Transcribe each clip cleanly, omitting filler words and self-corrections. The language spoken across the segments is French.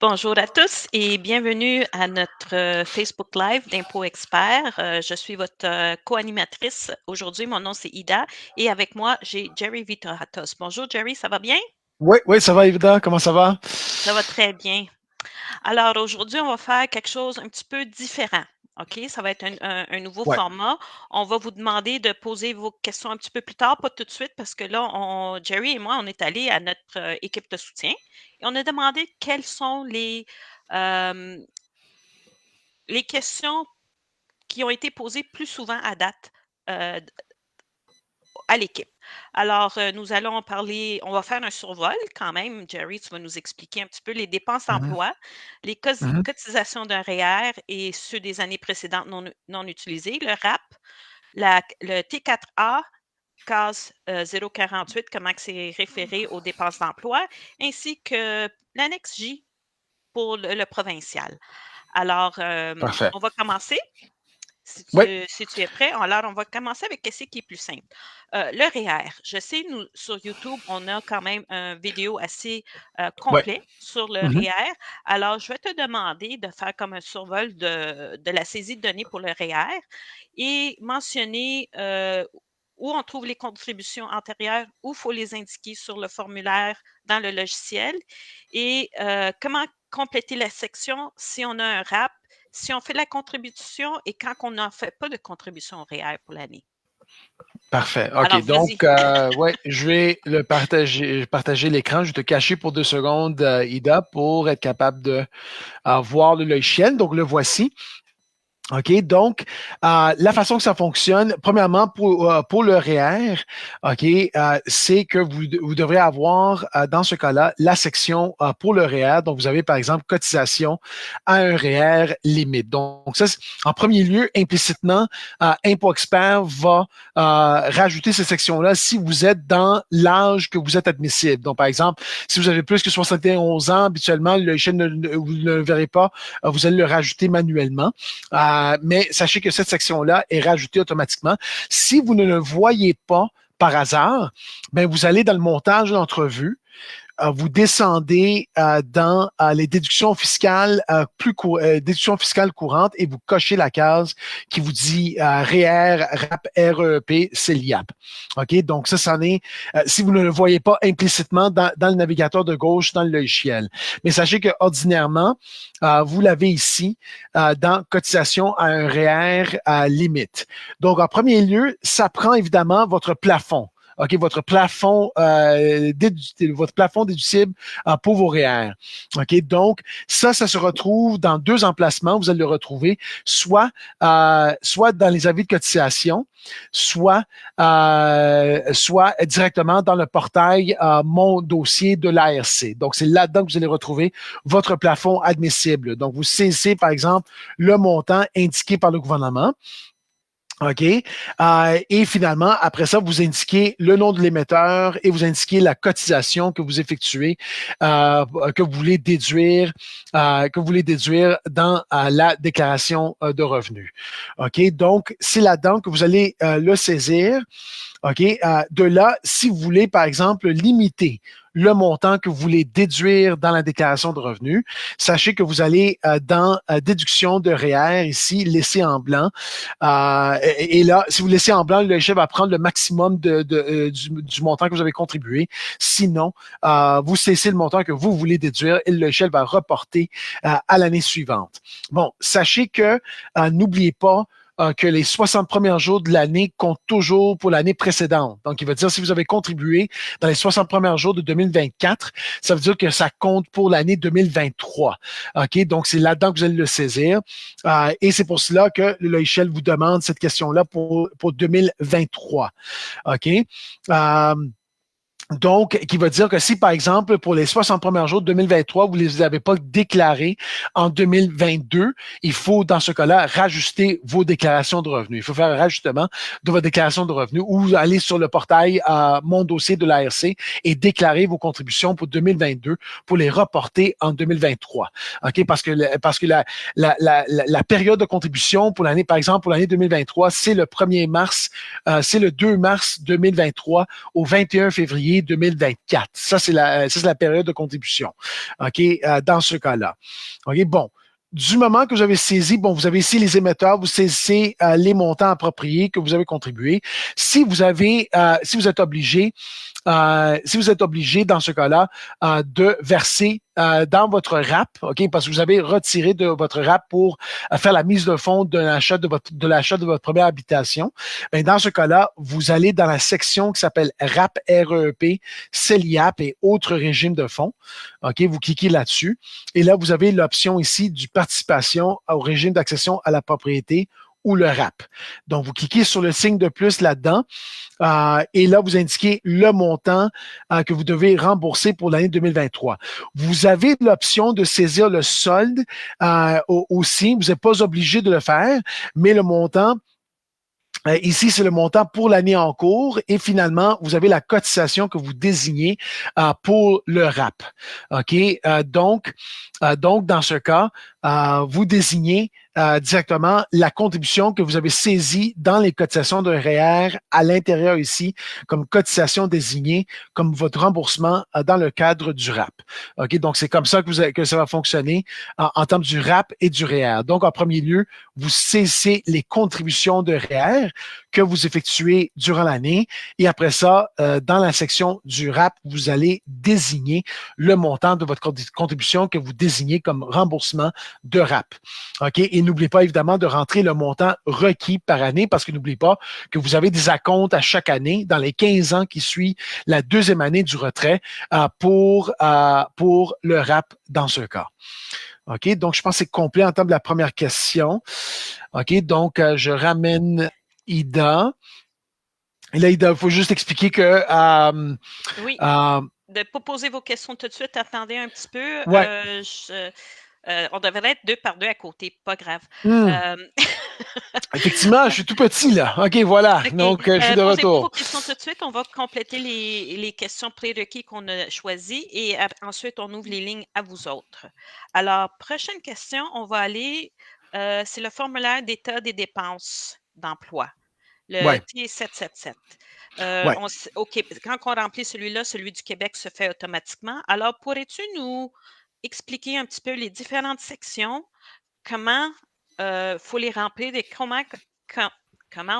Bonjour à tous et bienvenue à notre Facebook Live d'Impôt Expert. Je suis votre co-animatrice aujourd'hui. Mon nom, c'est Ida et avec moi, j'ai Jerry Vitoratos. Bonjour Jerry, ça va bien? Oui, oui, ça va, Evda. Comment ça va? Ça va très bien. Alors aujourd'hui, on va faire quelque chose un petit peu différent. OK? Ça va être un nouveau Ouais. format. On va vous demander de poser vos questions un petit peu plus tard, pas tout de suite, parce que là, Jerry et moi, on est allés à notre équipe de soutien et on a demandé quels sont euh, les questions qui ont été posées plus souvent à date euh, à l'équipe. Alors, nous allons parler, on va faire un survol quand même. Jerry, tu vas nous expliquer un petit peu les dépenses Mhm, d'emploi, les mhm. cotisations d'un REER et ceux des années précédentes non utilisés, le RAP, le T4A, case 048, comment c'est référé aux dépenses d'emploi, ainsi que l'annexe J pour le provincial. Alors, Parfait. on va commencer. Oui. Si tu es prêt, alors on va commencer avec ce qui est plus simple. Le REER. Je sais, nous, sur YouTube, on a quand même une vidéo assez Oui. complet sur le Mhm. REER. Alors, je vais te demander de faire comme un survol de la saisie de données pour le REER et mentionner où on trouve les contributions antérieures, où il faut les indiquer sur le formulaire dans le logiciel et comment compléter la section si on a un RAP, si on fait la contribution et quand on n'en fait pas de contribution réelle pour l'année. Parfait. Alors, OK. Donc, vas-y. ouais, je vais partager l'écran. Je vais te cacher pour 2 secondes, Ida, pour être capable de voir le logiciel. Donc, le voici. OK, donc la façon que ça fonctionne, premièrement, pour le REER, OK, c'est que vous devrez avoir dans ce cas-là la section pour le REER. Donc, vous avez par exemple cotisation à un REER limite. Donc ça, en premier lieu, implicitement, Impôt Expert va rajouter cette section-là si vous êtes dans l'âge que vous êtes admissible. Donc, par exemple, si vous avez plus que 71 ans, habituellement, le logiciel vous ne le verrez pas, vous allez le rajouter manuellement. Mais sachez que cette section-là est rajoutée automatiquement. Si vous ne le voyez pas par hasard, ben vous allez dans le montage de l'entrevue, vous descendez dans les déductions fiscales déductions fiscales courantes et vous cochez la case qui vous dit REER, RAP, REP, CELIAP. OK? Donc, ça, c'en est, si vous ne le voyez pas implicitement dans le navigateur de gauche, dans le logiciel. Mais sachez que ordinairement, vous l'avez ici dans cotisation à un REER limite. Donc, en premier lieu, ça prend évidemment votre plafond. OK, votre plafond déductible pour vos REER. OK, donc ça se retrouve dans 2 emplacements. Vous allez le retrouver soit dans les avis de cotisation, soit directement dans le portail Mon dossier de l'ARC. Donc, c'est là-dedans que vous allez retrouver votre plafond admissible. Donc, vous saisissez, par exemple, le montant indiqué par le gouvernement. OK. Et finalement, après ça, vous indiquez le nom de l'émetteur et vous indiquez la cotisation que vous effectuez, que vous voulez déduire dans la déclaration de revenus. OK. Donc, c'est là-dedans que vous allez le saisir. OK? De là, si vous voulez, par exemple, limiter le montant que vous voulez déduire dans la déclaration de revenus, sachez que vous allez dans déduction de REER, ici, laisser en blanc. Et là, si vous laissez en blanc, le logiciel va prendre le maximum du montant que vous avez contribué. Sinon, vous cessez le montant que vous voulez déduire et le logiciel va reporter à l'année suivante. Bon, sachez que n'oubliez pas que les 60 premiers jours de l'année comptent toujours pour l'année précédente. Donc, il veut dire si vous avez contribué dans les 60 premiers jours de 2024, ça veut dire que ça compte pour l'année 2023. OK? Donc, c'est là-dedans que vous allez le saisir. Et c'est pour cela que le logiciel vous demande cette question-là pour 2023. OK? Euh, donc, qui va dire que si, par exemple, pour les 60 premiers jours de 2023, vous ne les avez pas déclarés en 2022, il faut, dans ce cas-là, rajuster vos déclarations de revenus. Il faut faire un rajustement de votre déclaration de revenus ou aller sur le portail Mon dossier de l'ARC et déclarer vos contributions pour 2022 pour les reporter en 2023. OK? Parce que la période de contribution pour l'année, par exemple, pour l'année 2023, c'est le 2 mars 2023 au 21 février février 2024. Ça, c'est la période de contribution. OK, dans ce cas-là. OK, bon. Du moment que vous avez saisi, bon, vous avez ici les émetteurs, vous saisissez les montants appropriés que vous avez contribués. Si vous êtes obligé, dans ce cas-là, de verser dans votre RAP, ok, parce que vous avez retiré de votre RAP pour faire la mise de fonds de l'achat de votre première habitation. Ben, dans ce cas-là, vous allez dans la section qui s'appelle RAP, REP, CELIAP et autres régimes de fonds. Ok, vous cliquez là-dessus et là vous avez l'option ici du participation au régime d'accession à la propriété ou le RAP. Donc, vous cliquez sur le signe de plus là-dedans et là, vous indiquez le montant que vous devez rembourser pour l'année 2023. Vous avez l'option de saisir le solde aussi. Vous n'êtes pas obligé de le faire, mais le montant ici, c'est le montant pour l'année en cours et finalement, vous avez la cotisation que vous désignez pour le RAP. OK? Donc, dans ce cas, vous désignez directement la contribution que vous avez saisie dans les cotisations de REER à l'intérieur ici comme cotisation désignée comme votre remboursement dans le cadre du RAP. OK? Donc, c'est comme ça que ça va fonctionner en termes du RAP et du REER. Donc, en premier lieu, vous saisissez les contributions de REER que vous effectuez durant l'année et après ça, dans la section du RAP, vous allez désigner le montant de votre contribution que vous désignez comme remboursement de RAP. OK? Et n'oubliez pas évidemment de rentrer le montant requis par année parce que n'oubliez pas que vous avez des acomptes à chaque année dans les 15 ans qui suivent la deuxième année du retrait pour le RAP dans ce cas. OK? Donc, je pense que c'est complet en termes de la première question. OK? Donc, je ramène Ida. Et là, Ida, il faut juste expliquer que... oui, de ne pas poser vos questions tout de suite. Attendez un petit peu. Ouais. On devrait être 2 par 2 à côté. Pas grave. Effectivement, je suis tout petit, là. OK, voilà. Okay. Donc, je suis de Posez-vous retour. vos questions tout de suite. On va compléter les questions prérequis qu'on a choisies et ensuite, on ouvre les lignes à vous autres. Alors, prochaine question, on va aller, c'est le formulaire d'état des dépenses d'emploi, le Ouais. T777. Ouais. OK, quand on remplit celui-là, celui du Québec se fait automatiquement. Alors, pourrais-tu nous expliquer un petit peu les différentes sections, comment faut les remplir et comment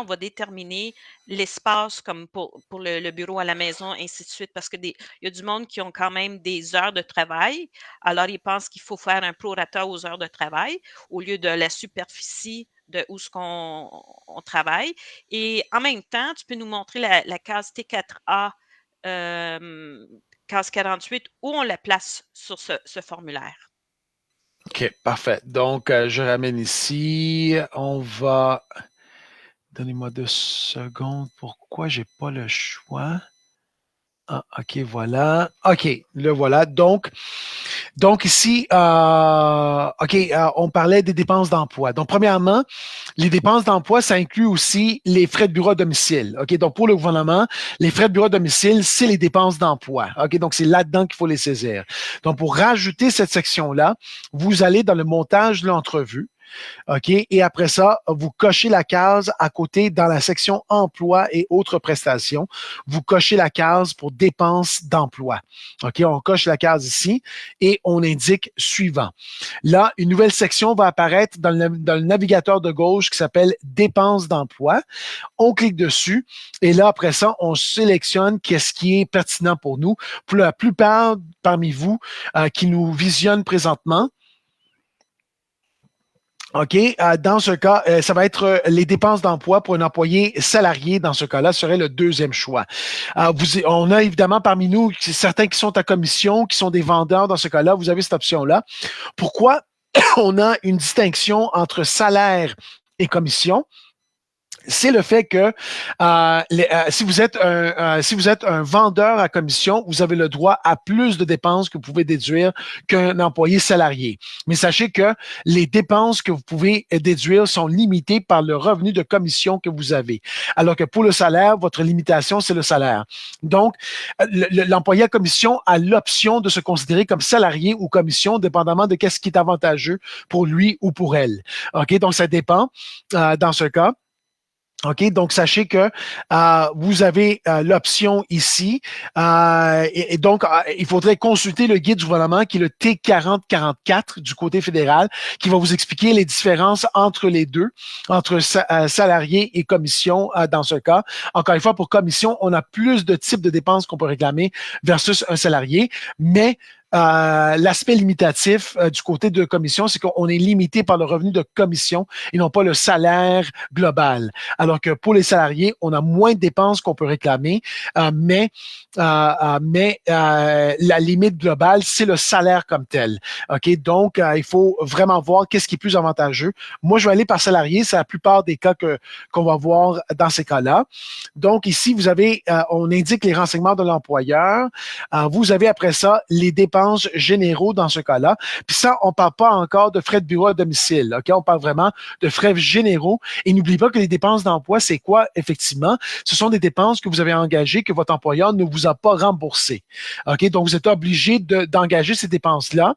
on va déterminer l'espace comme pour le bureau à la maison, ainsi de suite, parce que il y a du monde qui ont quand même des heures de travail, alors ils pensent qu'il faut faire un prorata aux heures de travail au lieu de la superficie de où ce qu'on travaille. Et en même temps, tu peux nous montrer la case T4A, case 48, où on la place sur ce formulaire. OK, parfait. Donc, je ramène ici. On va... Donnez-moi 2 secondes. Pourquoi j'ai pas le choix? Ah, OK, voilà. OK, le voilà. Donc ici, OK, on parlait des dépenses d'emploi. Donc, premièrement, les dépenses d'emploi, ça inclut aussi les frais de bureau à domicile. OK, donc pour le gouvernement, les frais de bureau à domicile, c'est les dépenses d'emploi. OK, donc c'est là-dedans qu'il faut les saisir. Donc, pour rajouter cette section-là, vous allez dans le montage de l'entrevue. OK? Et après ça, vous cochez la case à côté dans la section emploi et autres prestations. Vous cochez la case pour dépenses d'emploi. OK? On coche la case ici et on indique suivant. Là, une nouvelle section va apparaître dans le navigateur de gauche qui s'appelle dépenses d'emploi. On clique dessus et là, après ça, on sélectionne qu'est-ce qui est pertinent pour nous. Pour la plupart parmi vous qui nous visionnent présentement, OK. Dans ce cas, ça va être les dépenses d'emploi pour un employé salarié. Dans ce cas-là, serait le deuxième choix. On a évidemment parmi nous certains qui sont à commission, qui sont des vendeurs. Dans ce cas-là, vous avez cette option-là. Pourquoi on a une distinction entre salaire et commission? C'est le fait que si vous êtes un vendeur à commission, vous avez le droit à plus de dépenses que vous pouvez déduire qu'un employé salarié. Mais sachez que les dépenses que vous pouvez déduire sont limitées par le revenu de commission que vous avez. Alors que pour le salaire, votre limitation, c'est le salaire. Donc, l'employé à commission a l'option de se considérer comme salarié ou commission, dépendamment de qu'est-ce qui est avantageux pour lui ou pour elle. OK? Donc, ça dépend dans ce cas. OK, donc sachez que vous avez l'option ici. Et donc, il faudrait consulter le guide du gouvernement qui est le T4044 du côté fédéral, qui va vous expliquer les différences entre les deux, entre salariés et commission dans ce cas. Encore une fois, pour commission, on a plus de types de dépenses qu'on peut réclamer versus un salarié, mais l'aspect limitatif du côté de commission, c'est qu'on est limité par le revenu de commission et non pas le salaire global. Alors que pour les salariés, on a moins de dépenses qu'on peut réclamer, la limite globale, c'est le salaire comme tel. OK? Donc, il faut vraiment voir qu'est-ce qui est plus avantageux. Moi, je vais aller par salarié. C'est la plupart des cas qu'on va voir dans ces cas-là. Donc, ici, vous avez, on indique les renseignements de l'employeur. Vous avez après ça les dépenses généraux dans ce cas-là. Puis ça, on ne parle pas encore de frais de bureau à domicile. OK? On parle vraiment de frais généraux. Et n'oubliez pas que les dépenses d'emploi, c'est quoi, effectivement? Ce sont des dépenses que vous avez engagées, que votre employeur ne vous a pas remboursées. OK? Donc, vous êtes obligé d'engager ces dépenses-là.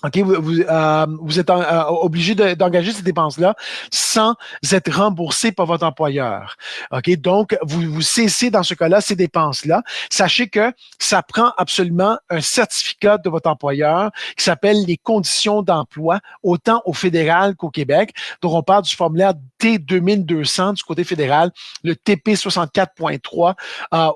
OK, vous êtes obligé d'engager ces dépenses-là sans être remboursé par votre employeur. OK, donc vous cessez dans ce cas-là ces dépenses-là. Sachez que ça prend absolument un certificat de votre employeur qui s'appelle les conditions d'emploi, autant au fédéral qu'au Québec. Donc, on parle du formulaire T2200 du côté fédéral, le TP 64.3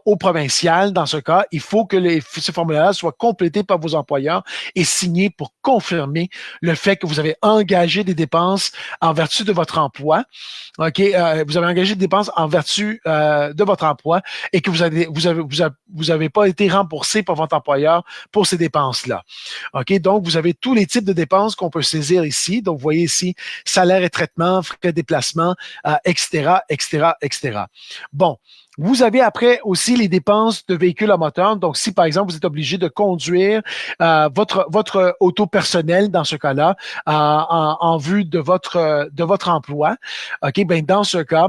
au provincial. Dans ce cas, il faut que ce formulaire soit complété par vos employeurs et signé pour confirmer le fait que vous avez engagé des dépenses en vertu de votre emploi. OK, vous avez engagé des dépenses en vertu de votre emploi et que vous avez pas été remboursé par votre employeur pour ces dépenses-là. OK, donc vous avez tous les types de dépenses qu'on peut saisir ici. Donc, vous voyez ici salaire et traitement, frais de déplacement, etc., etc., etc. Bon. Vous avez après aussi les dépenses de véhicules à moteur. Donc, si par exemple, vous êtes obligé de conduire votre auto personnel dans ce cas-là en vue de votre emploi, OK, ben dans ce cas,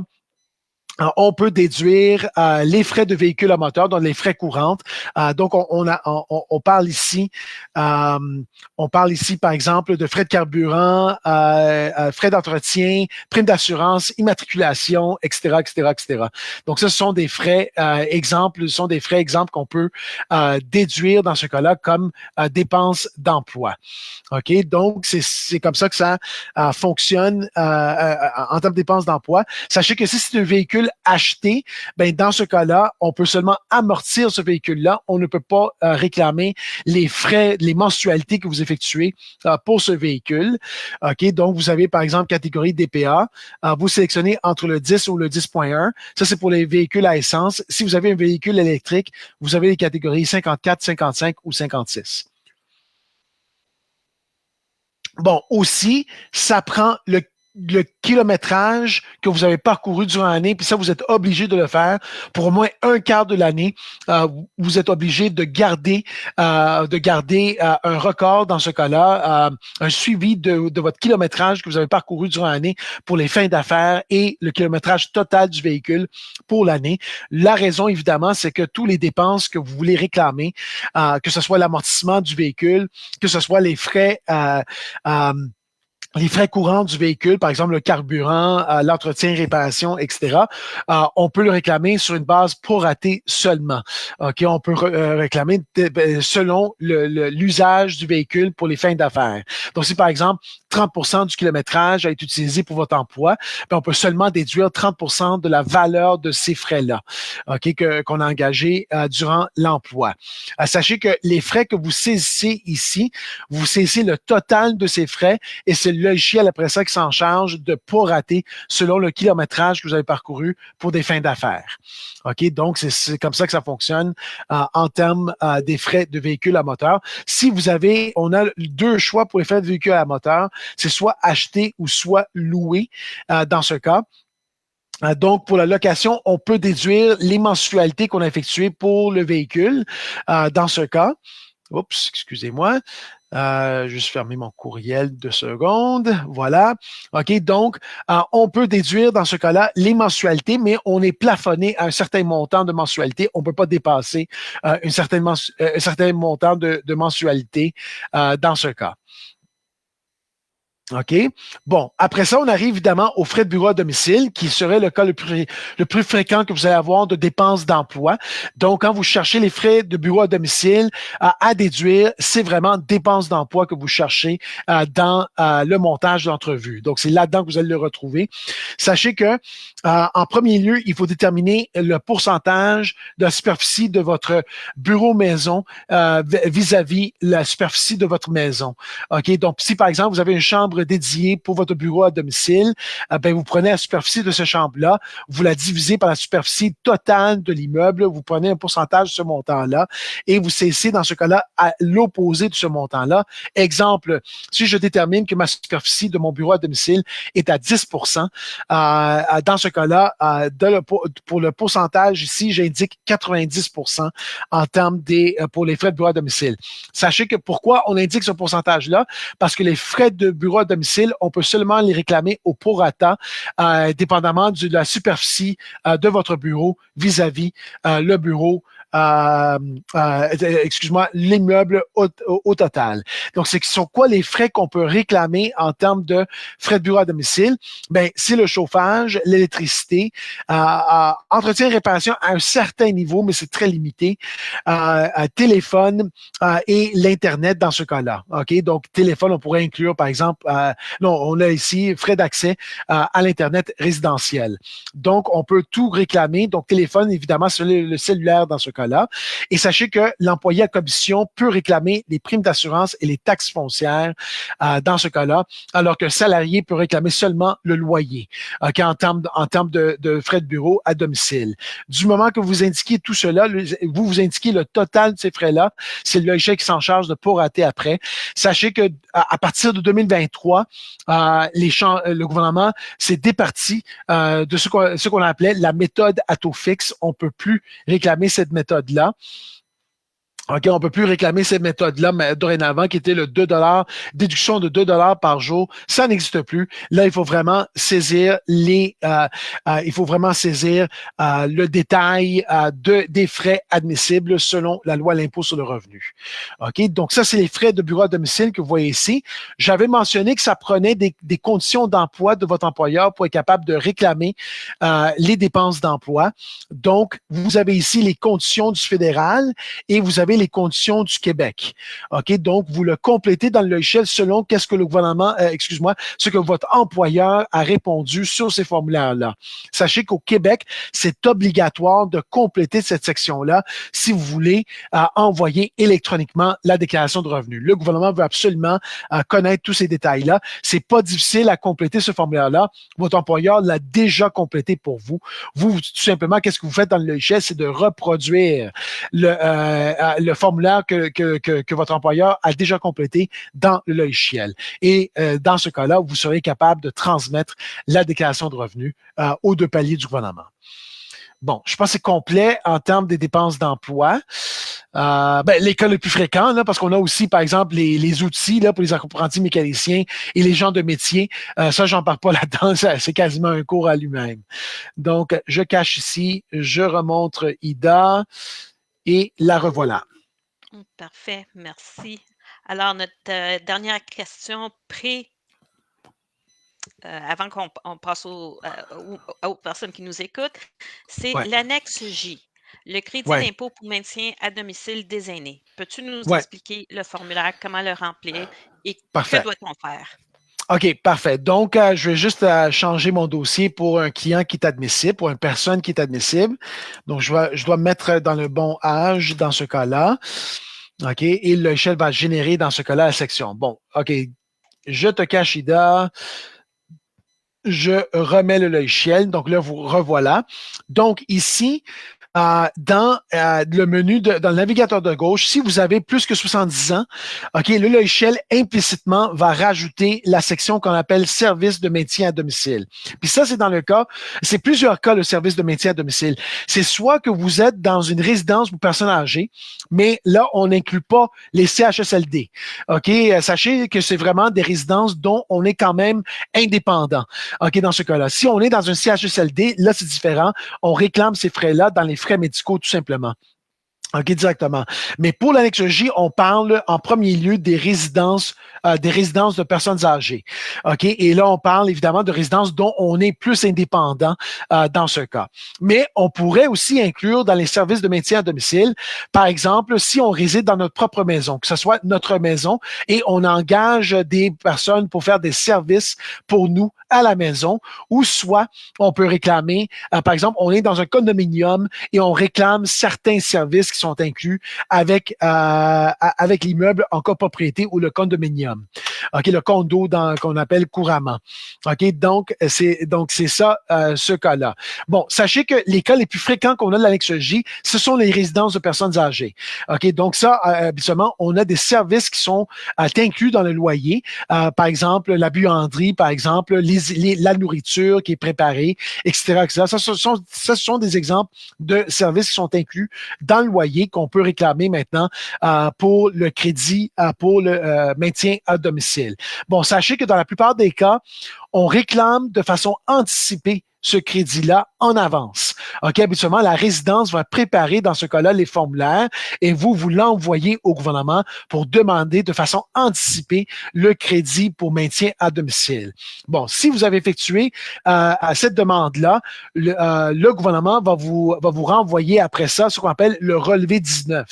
on peut déduire les frais de véhicule à moteur, donc les frais courantes. Donc, on parle ici, par exemple, de frais de carburant, frais d'entretien, primes d'assurance, immatriculation, etc., etc., etc. Donc, ce sont des frais exemples, qu'on peut déduire dans ce cas-là comme dépenses d'emploi. OK? Donc, c'est comme ça que ça fonctionne en termes de dépenses d'emploi. Sachez que si c'est un véhicule acheté, ben dans ce cas-là, on peut seulement amortir ce véhicule-là. On ne peut pas réclamer les frais, les mensualités que vous effectuez pour ce véhicule. OK? Donc, vous avez, par exemple, catégorie DPA. Vous sélectionnez entre le 10 ou le 10.1. Ça, c'est pour les véhicules à essence. Si vous avez un véhicule électrique, vous avez les catégories 54, 55 ou 56. Bon, aussi, ça prend le kilométrage que vous avez parcouru durant l'année, puis ça, vous êtes obligé de le faire pour au moins un quart de l'année. Vous êtes obligé de garder un record dans ce cas-là, un suivi de votre kilométrage que vous avez parcouru durant l'année pour les fins d'affaires et le kilométrage total du véhicule pour l'année. La raison, évidemment, c'est que tous les dépenses que vous voulez réclamer, que ce soit l'amortissement du véhicule, que ce soit euh, les frais courants du véhicule, par exemple le carburant, l'entretien, réparation, etc., on peut le réclamer sur une base proratée seulement. OK, on peut réclamer selon l'usage du véhicule pour les fins d'affaires. Donc, si par exemple 30% du kilométrage a été utilisé pour votre emploi, ben, on peut seulement déduire 30% de la valeur de ces frais-là, OK, qu'on a engagé durant l'emploi. Sachez que les frais que vous saisissez ici, vous saisissez le total de ces frais et c'est le logiciel après ça qui s'en charge de prorater selon le kilométrage que vous avez parcouru pour des fins d'affaires. OK? Donc, c'est comme ça que ça fonctionne en termes des frais de véhicules à moteur. Si on a deux choix pour les frais de véhicules à moteur, c'est soit acheter ou soit louer dans ce cas. Donc, pour la location, on peut déduire les mensualités qu'on a effectuées pour le véhicule dans ce cas. Oups, excusez-moi. Juste fermer mon courriel 2 secondes. Voilà. OK, donc, on peut déduire dans ce cas-là les mensualités, mais on est plafonné à un certain montant de mensualité. On ne peut pas dépasser un certain montant de mensualité dans ce cas. OK? Bon, après ça, on arrive évidemment aux frais de bureau à domicile, qui serait le cas le plus fréquent que vous allez avoir de dépenses d'emploi. Donc, quand vous cherchez les frais de bureau à domicile à déduire, c'est vraiment dépenses d'emploi que vous cherchez dans le montage d'entrevue. Donc, c'est là-dedans que vous allez le retrouver. Sachez que, en premier lieu, il faut déterminer le pourcentage de la superficie de votre bureau maison vis-à-vis la superficie de votre maison. OK? Donc, si par exemple, vous avez une chambre dédiée pour votre bureau à domicile, ben, vous prenez la superficie de cette chambre-là, vous la divisez par la superficie totale de l'immeuble, vous prenez un pourcentage de ce montant-là et vous cessez dans ce cas-là à l'opposé de ce montant-là. Exemple, si je détermine que ma superficie de mon bureau à domicile est à 10 dans ce cas-là, pour le pourcentage ici, j'indique 90 en termes pour les frais de bureau à domicile. Sachez que pourquoi on indique ce pourcentage-là? Parce que les frais de bureau à domicile, on peut seulement les réclamer au prorata, dépendamment de la superficie de votre bureau vis-à-vis le bureau excuse-moi, l'immeuble au total. Donc, c'est sont quoi les frais qu'on peut réclamer en termes de frais de bureau à domicile? Ben, c'est le chauffage, l'électricité, entretien et réparation à un certain niveau, mais c'est très limité, téléphone et l'Internet dans ce cas-là. OK? Donc, téléphone, on pourrait inclure, par exemple, non, on a ici frais d'accès à l'Internet résidentiel. Donc, on peut tout réclamer. Donc, téléphone, évidemment, c'est le cellulaire dans ce cas-là. Et sachez que l'employé à commission peut réclamer les primes d'assurance et les taxes foncières dans ce cas-là, alors qu'un salarié peut réclamer seulement le loyer en termes de frais de bureau à domicile. Du moment que vous indiquez tout cela, vous indiquez le total de ces frais-là, c'est le logiciel qui s'en charge de prorater après. Sachez que à partir de 2023, le gouvernement s'est départi de ce qu'on appelait la méthode à taux fixe. On ne peut plus réclamer cette méthode-là. OK, on peut plus réclamer cette méthode-là, mais dorénavant, qui était le 2 déduction de 2 par jour. Ça n'existe plus. Là, il faut vraiment saisir il faut vraiment saisir le détail des frais admissibles selon la loi à l'impôt sur le revenu. OK, donc ça, c'est les frais de bureau à domicile que vous voyez ici. J'avais mentionné que ça prenait des conditions d'emploi de votre employeur pour être capable de réclamer les dépenses d'emploi. Donc, vous avez ici les conditions du fédéral et vous avez les conditions du Québec. OK? Donc, vous le complétez dans le logiciel selon qu'est-ce que le gouvernement, ce que votre employeur a répondu sur ces formulaires-là. Sachez qu'au Québec, c'est obligatoire de compléter cette section-là si vous voulez envoyer électroniquement la déclaration de revenus. Le gouvernement veut absolument connaître tous ces détails-là. C'est pas difficile à compléter ce formulaire-là. Votre employeur l'a déjà complété pour vous. Vous, tout simplement, qu'est-ce que vous faites dans le logiciel? C'est de reproduire le formulaire que votre employeur a déjà complété dans le logiciel. Et dans ce cas-là, vous serez capable de transmettre la déclaration de revenus aux deux paliers du gouvernement. Bon, je pense que c'est complet en termes des dépenses d'emploi. Les cas les plus fréquents, là, parce qu'on a aussi, par exemple, les outils là, pour les apprentis mécaniciens et les gens de métier. Ça, j'en parle pas là-dedans, c'est quasiment un cours à lui-même. Donc, je cache ici, je remontre IDA et la revoilà. Parfait, merci. Alors, notre dernière question avant qu'on passe aux personnes qui nous écoutent, c'est l'annexe J, le crédit d'impôt pour maintien à domicile des aînés. Peux-tu nous expliquer le formulaire, comment le remplir et que doit-on faire? OK, parfait. Donc, je vais juste changer mon dossier pour un client qui est admissible, pour une personne qui est admissible. Donc, je dois mettre dans le bon âge dans ce cas-là. OK, et le logiciel va générer dans ce cas-là la section. Bon, OK, je te cache IDA. Je remets le logiciel. Donc là, vous revoilà. Donc ici, dans le menu, dans le navigateur de gauche, si vous avez plus que 70 ans, OK, le logiciel implicitement va rajouter la section qu'on appelle service de maintien à domicile. Puis ça, c'est dans le cas, c'est plusieurs cas le service de maintien à domicile. C'est soit que vous êtes dans une résidence pour personnes âgées, mais là, on n'inclut pas les CHSLD. OK, sachez que c'est vraiment des résidences dont on est quand même indépendant. OK, dans ce cas-là. Si on est dans un CHSLD, là, c'est différent. On réclame ces frais-là dans les frais médicaux, tout simplement. OK, directement. Mais pour l'annexe J, on parle en premier lieu des résidences de personnes âgées. OK? Et là, on parle évidemment de résidences dont on est plus indépendant dans ce cas. Mais on pourrait aussi inclure dans les services de maintien à domicile, par exemple, si on réside dans notre propre maison, que ce soit notre maison et on engage des personnes pour faire des services pour nous à la maison, ou soit on peut réclamer, par exemple, on est dans un condominium et on réclame certains services qui sont inclus avec l'immeuble en copropriété ou le condominium. OK, le condo qu'on appelle couramment. OK, donc c'est ça ce cas-là. Bon, sachez que les cas les plus fréquents qu'on a de l'annexe J, ce sont les résidences de personnes âgées. OK, donc ça habituellement, on a des services qui sont inclus dans le loyer. Par exemple, la buanderie, par exemple, la nourriture qui est préparée, etc., etc. Ça, ce sont des exemples de services qui sont inclus dans le loyer qu'on peut réclamer maintenant pour le crédit, pour le maintien à domicile. Bon, sachez que dans la plupart des cas, on réclame de façon anticipée ce crédit-là en avance. OK, habituellement, la résidence va préparer dans ce cas-là les formulaires et vous l'envoyez au gouvernement pour demander de façon anticipée le crédit pour maintien à domicile. Bon, si vous avez effectué à cette demande-là, le gouvernement va vous renvoyer après ça ce qu'on appelle le relevé 19.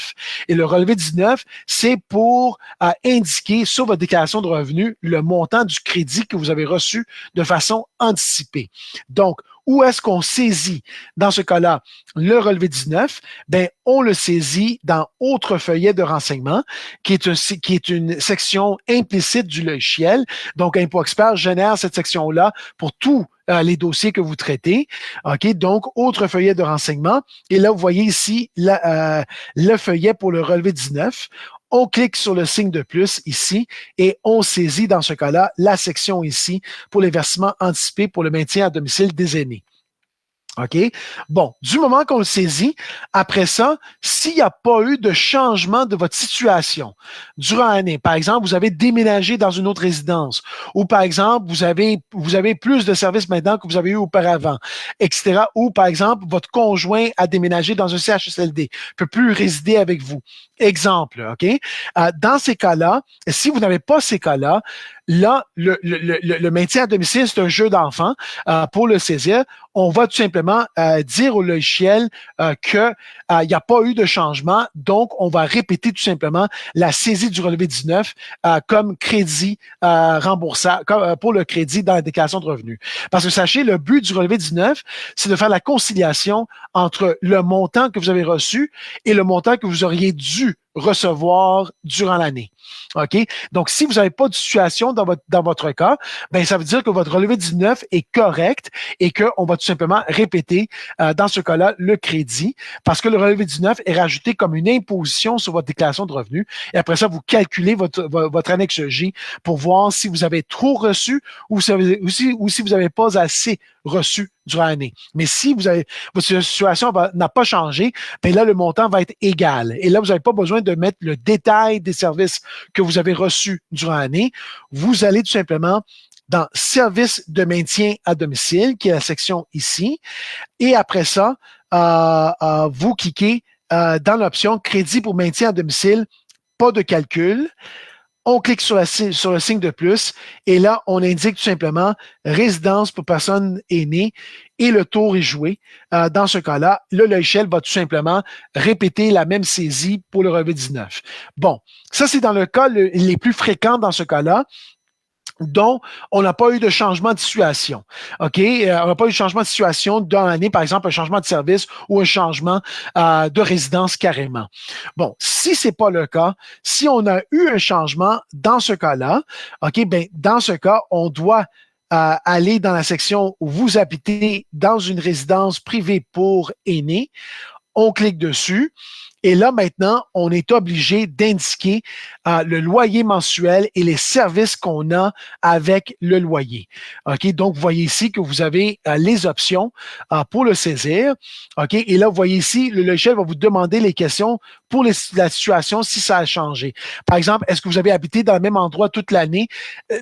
Et le relevé 19, c'est pour indiquer sur votre déclaration de revenus le montant du crédit que vous avez reçu de façon anticipée. Donc, où est-ce qu'on saisit, dans ce cas-là, le relevé 19? Ben, on le saisit dans Autre feuillet de renseignement, qui est une section implicite du logiciel. Donc, Impôt Expert génère cette section-là pour tous les dossiers que vous traitez. OK? Donc, Autre feuillet de renseignement. Et là, vous voyez ici le feuillet pour le relevé 19. On clique sur le signe de plus ici et on saisit dans ce cas-là la section ici pour les versements anticipés pour le maintien à domicile des aînés. OK? Bon, du moment qu'on le saisit, après ça, s'il n'y a pas eu de changement de votre situation durant l'année, par exemple, vous avez déménagé dans une autre résidence, ou par exemple, vous avez plus de services maintenant que vous avez eu auparavant, etc. Ou par exemple, votre conjoint a déménagé dans un CHSLD, ne peut plus résider avec vous. Exemple, OK? Dans ces cas-là, si vous n'avez pas ces cas-là, là, le maintien à domicile, c'est un jeu d'enfant. Pour le saisir, on va tout simplement dire au logiciel qu'il n'y a pas eu de changement. Donc, on va répéter tout simplement la saisie du relevé 19 comme crédit remboursable, pour le crédit dans la déclaration de revenus. Parce que sachez, le but du relevé 19, c'est de faire la conciliation entre le montant que vous avez reçu et le montant que vous auriez dû recevoir durant l'année. OK? Donc, si vous n'avez pas de situation dans votre cas, ben, ça veut dire que votre relevé 19 est correct et qu'on va tout simplement répéter, dans ce cas-là, le crédit parce que le relevé 19 est rajouté comme une imposition sur votre déclaration de revenus. Et après ça, vous calculez votre annexe J pour voir si vous avez trop reçu ou si vous n'avez pas assez reçu durant l'année. Mais si votre situation n'a pas changé, ben là, le montant va être égal. Et là, vous n'avez pas besoin de mettre le détail des services que vous avez reçus durant l'année. Vous allez tout simplement dans Services de maintien à domicile, qui est la section ici. Et après ça, vous cliquez dans l'option Crédit pour maintien à domicile, pas de calcul. On clique sur le signe de plus et là, on indique tout simplement résidence pour personnes aînées et le tour est joué. Dans ce cas-là, le logiciel va tout simplement répéter la même saisie pour le relevé 19. Bon, ça, c'est dans le cas les plus fréquents dans ce cas-là, dont on n'a pas eu de changement de situation. OK? On n'a pas eu de changement de situation dans l'année, par exemple, un changement de service ou un changement de résidence carrément. Bon, si c'est pas le cas, si on a eu un changement dans ce cas-là, OK, ben, dans ce cas, on doit aller dans la section où vous habitez dans une résidence privée pour aînés. On clique dessus. Et là, maintenant, on est obligé d'indiquer le loyer mensuel et les services qu'on a avec le loyer. OK? Donc, vous voyez ici que vous avez les options pour le saisir. OK? Et là, vous voyez ici, le logiciel va vous demander les questions pour la situation si ça a changé. Par exemple, est-ce que vous avez habité dans le même endroit toute l'année?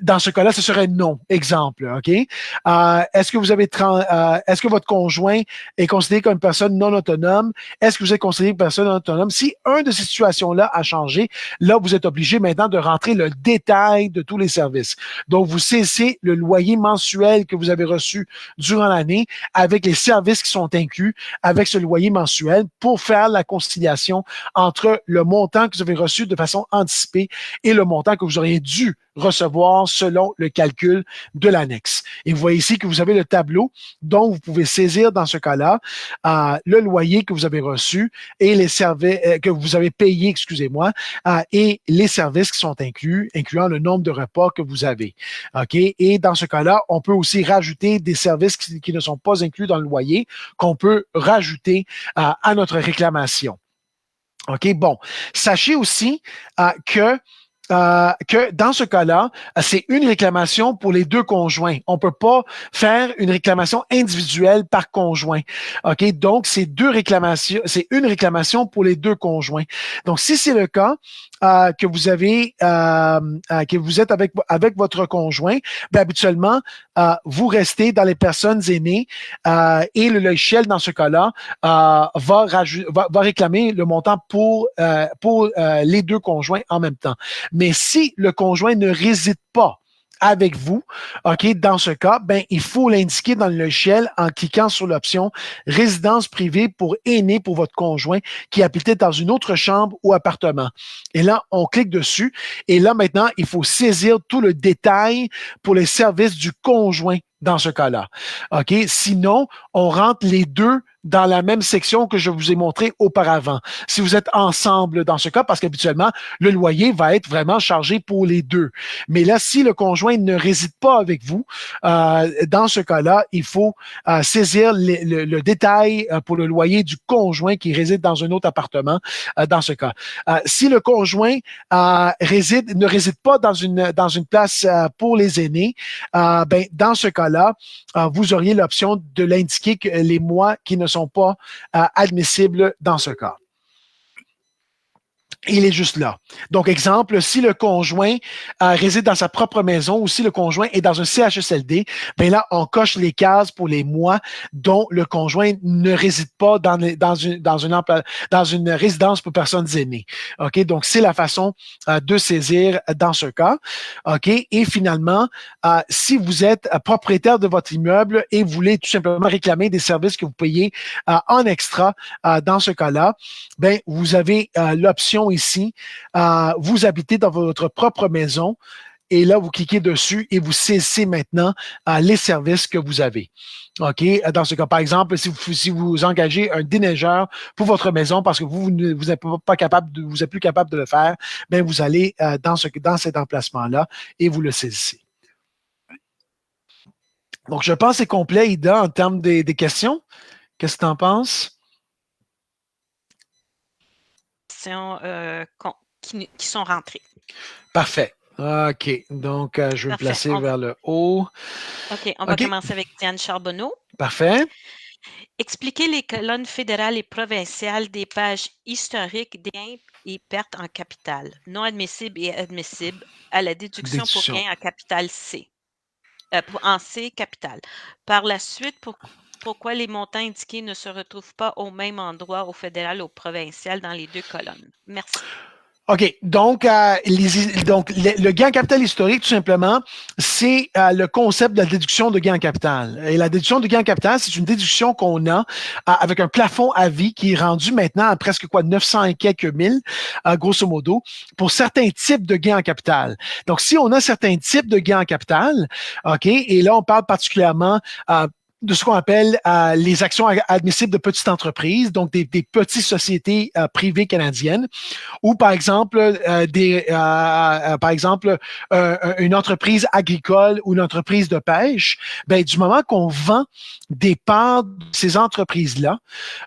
Dans ce cas-là, ce serait non. Exemple. OK? Est-ce que votre conjoint est considéré comme une personne non autonome? Est-ce que vous êtes considéré comme une personne autonome? autonome, si un de ces situations-là a changé, là, vous êtes obligé maintenant de rentrer le détail de tous les services. Donc, vous cessez le loyer mensuel que vous avez reçu durant l'année avec les services qui sont inclus avec ce loyer mensuel pour faire la conciliation entre le montant que vous avez reçu de façon anticipée et le montant que vous auriez dû recevoir selon le calcul de l'annexe. Et vous voyez ici que vous avez le tableau dont vous pouvez saisir dans ce cas-là le loyer que vous avez reçu et les services que vous avez payé, excusez-moi, et les services qui sont inclus, incluant le nombre de repas que vous avez. OK? Et dans ce cas-là, on peut aussi rajouter des services qui ne sont pas inclus dans le loyer qu'on peut rajouter à notre réclamation. OK? Bon. Sachez aussi que dans ce cas-là, c'est une réclamation pour les deux conjoints. On peut pas faire une réclamation individuelle par conjoint. OK? Donc, c'est une réclamation pour les deux conjoints. Donc, si c'est le cas, que vous avez, que vous êtes avec votre conjoint, ben, habituellement, vous restez dans les personnes aînées et le logiciel, dans ce cas-là, va réclamer le montant pour les deux conjoints en même temps. Mais si le conjoint ne réside pas avec vous, OK, dans ce cas, ben, il faut l'indiquer dans le logiciel en cliquant sur l'option résidence privée pour aîné pour votre conjoint qui habitait dans une autre chambre ou appartement. Et là, on clique dessus. Et là, maintenant, il faut saisir tout le détail pour les services du conjoint dans ce cas-là. OK? Sinon, on rentre les deux dans la même section que je vous ai montré auparavant. Si vous êtes ensemble dans ce cas, parce qu'habituellement, le loyer va être vraiment chargé pour les deux. Mais là, si le conjoint ne réside pas avec vous, dans ce cas-là, il faut saisir le détail pour le loyer du conjoint qui réside dans un autre appartement, dans ce cas. Si le conjoint ne réside pas dans une place pour les aînés, ben, dans ce cas-là, vous auriez l'option de l'indiquer que les mois qui ne sont pas admissibles dans ce cas. Il est juste là. Donc, exemple, si le conjoint réside dans sa propre maison ou si le conjoint est dans un CHSLD, bien là, on coche les cases pour les mois dont le conjoint ne réside pas dans une résidence pour personnes aînées. OK? Donc, c'est la façon de saisir dans ce cas. OK? Et finalement, si vous êtes propriétaire de votre immeuble et vous voulez tout simplement réclamer des services que vous payez en extra dans ce cas-là, bien, vous avez l'option ici, vous habitez dans votre propre maison et là, vous cliquez dessus et vous saisissez maintenant les services que vous avez. OK? Dans ce cas, par exemple, si vous engagez un déneigeur pour votre maison parce que vous n'êtes pas capable vous êtes plus capable de le faire, bien, vous allez dans cet emplacement-là et vous le saisissez. Donc, je pense que c'est complet, Ida, en termes des questions. Qu'est-ce que tu en penses? Qui sont rentrées. Parfait. OK. Donc, je vais me placer vers le haut. OK. On va commencer avec Diane Charbonneau. Parfait. Expliquez les colonnes fédérales et provinciales des pages historiques des gains et pertes en capital, non admissibles et admissibles, à la déduction pour gains en capital C. En C, capital. Par la suite, pourquoi les montants indiqués ne se retrouvent pas au même endroit au fédéral ou au provincial dans les deux colonnes? Merci. OK. Donc, le gain en capital historique, tout simplement, c'est le concept de la déduction de gain en capital. Et la déduction de gain en capital, c'est une déduction qu'on a avec un plafond à vie qui est rendu maintenant à presque 900 et quelques mille, grosso modo, pour certains types de gains en capital. Donc, si on a certains types de gains en capital, OK, et là, on parle particulièrement de ce qu'on appelle les actions admissibles de petites entreprises, donc des petites sociétés privées canadiennes, ou par exemple une entreprise agricole ou une entreprise de pêche. Ben, du moment qu'on vend des parts de ces entreprises-là,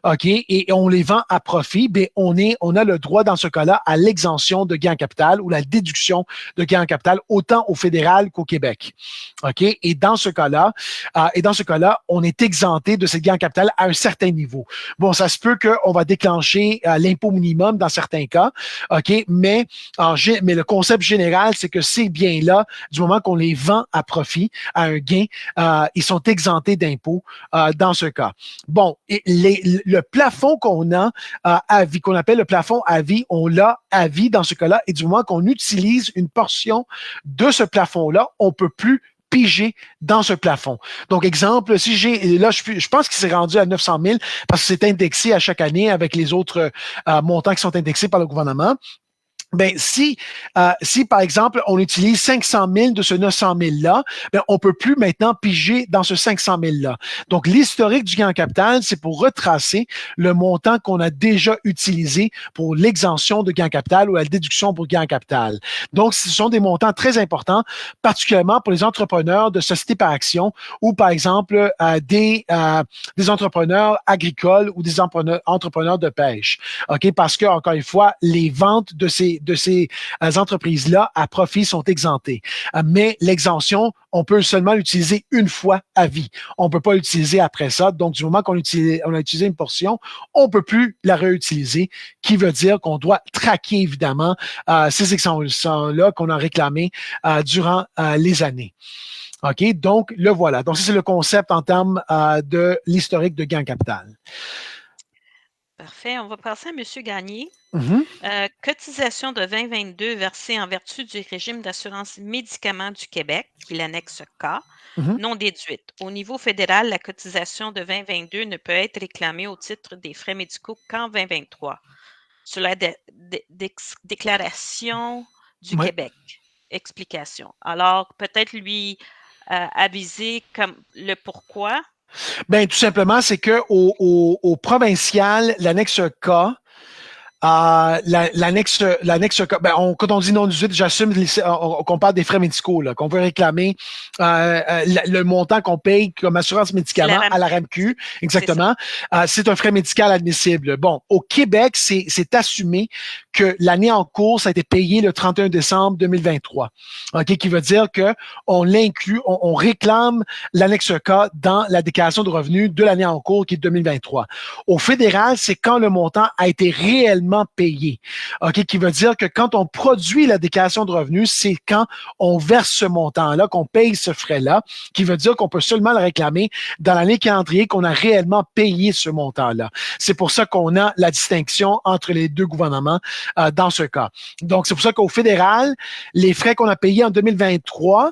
OK, et on les vend à profit, ben on a le droit dans ce cas-là à l'exemption de gain en capital ou la déduction de gain en capital autant au fédéral qu'au Québec. OK, et dans ce cas-là, on est exempté de cette gain en capital à un certain niveau. Bon, ça se peut qu'on va déclencher l'impôt minimum dans certains cas, OK, mais le concept général, c'est que ces biens-là, du moment qu'on les vend à profit, à un gain, ils sont exemptés d'impôts dans ce cas. Bon, et le plafond qu'on a à vie, qu'on appelle le plafond à vie, on l'a à vie dans ce cas-là, et du moment qu'on utilise une portion de ce plafond-là, on peut plus piger dans ce plafond. Donc, exemple, si j'ai, là, je pense qu'il s'est rendu à 900 000 parce que c'est indexé à chaque année avec les autres montants qui sont indexés par le gouvernement. Ben, si, par exemple, on utilise 500 000 de ce 900 000-là, ben, on peut plus maintenant piger dans ce 500 000-là. Donc, l'historique du gain en capital, c'est pour retracer le montant qu'on a déjà utilisé pour l'exemption de gain en capital ou la déduction pour gain en capital. Donc, ce sont des montants très importants, particulièrement pour les entrepreneurs de société par action ou, par exemple, des entrepreneurs agricoles ou des entrepreneurs de pêche. OK? Parce que, encore une fois, les ventes de ces entreprises-là à profit sont exemptées. Mais l'exemption, on peut seulement l'utiliser une fois à vie. On ne peut pas l'utiliser après ça. Donc, du moment qu'on a utilisé une portion, on ne peut plus la réutiliser, qui veut dire qu'on doit traquer, évidemment, ces exemptions-là qu'on a réclamées durant les années. OK? Donc, le voilà. Donc, ça, c'est le concept en termes de l'historique de gain en capital. Parfait. On va passer à M. Gagné. Mm-hmm. Cotisation de 2022 versée en vertu du régime d'assurance médicaments du Québec, qui est l'annexe K, Mm-hmm. non déduite. Au niveau fédéral, la cotisation de 2022 ne peut être réclamée au titre des frais médicaux qu'en 2023. Sur la déclaration du Ouais. Québec. Explication. Alors, peut-être lui aviser comme le pourquoi. Ben, tout simplement, c'est que au provincial, l'annexe K, l'annexe, quand on dit non 18, j'assume qu'on parle des frais médicaux, là, qu'on veut réclamer le montant qu'on paye comme assurance médicaments à la RAMQ, exactement. C'est un frais médical admissible. Bon, au Québec, c'est assumé que l'année en cours, ça a été payé le 31 décembre 2023. OK, qui veut dire que on l'inclut, on réclame l'annexe K dans la déclaration de revenus de l'année en cours qui est 2023. Au fédéral, c'est quand le montant a été réellement payé. OK, qui veut dire que quand on produit la déclaration de revenus, c'est quand on verse ce montant-là, qu'on paye ce frais-là, qui veut dire qu'on peut seulement le réclamer dans l'année calendrier qu'on a réellement payé ce montant-là. C'est pour ça qu'on a la distinction entre les deux gouvernements dans ce cas. Donc, c'est pour ça qu'au fédéral, les frais qu'on a payés en 2023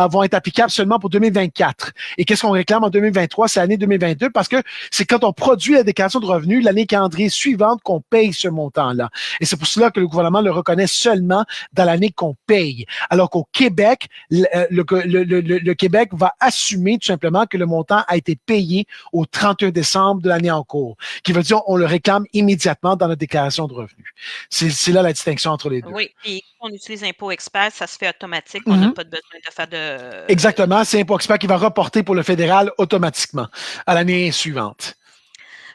vont être applicables seulement pour 2024. Et qu'est-ce qu'on réclame en 2023? C'est l'année 2022 parce que c'est quand on produit la déclaration de revenus, l'année calendrier suivante, qu'on paye ce montant-là. Et c'est pour cela que le gouvernement le reconnaît seulement dans l'année qu'on paye. Alors qu'au Québec, le Québec va assumer tout simplement que le montant a été payé au 31 décembre de l'année en cours, qui veut dire on le réclame immédiatement dans la déclaration de revenus. C'est là la distinction entre les deux. Oui, puis quand on utilise Impôt Expert, ça se fait automatique. On n'a pas besoin de faire de... Exactement, c'est Impôt Expert qui va reporter pour le fédéral automatiquement à l'année suivante.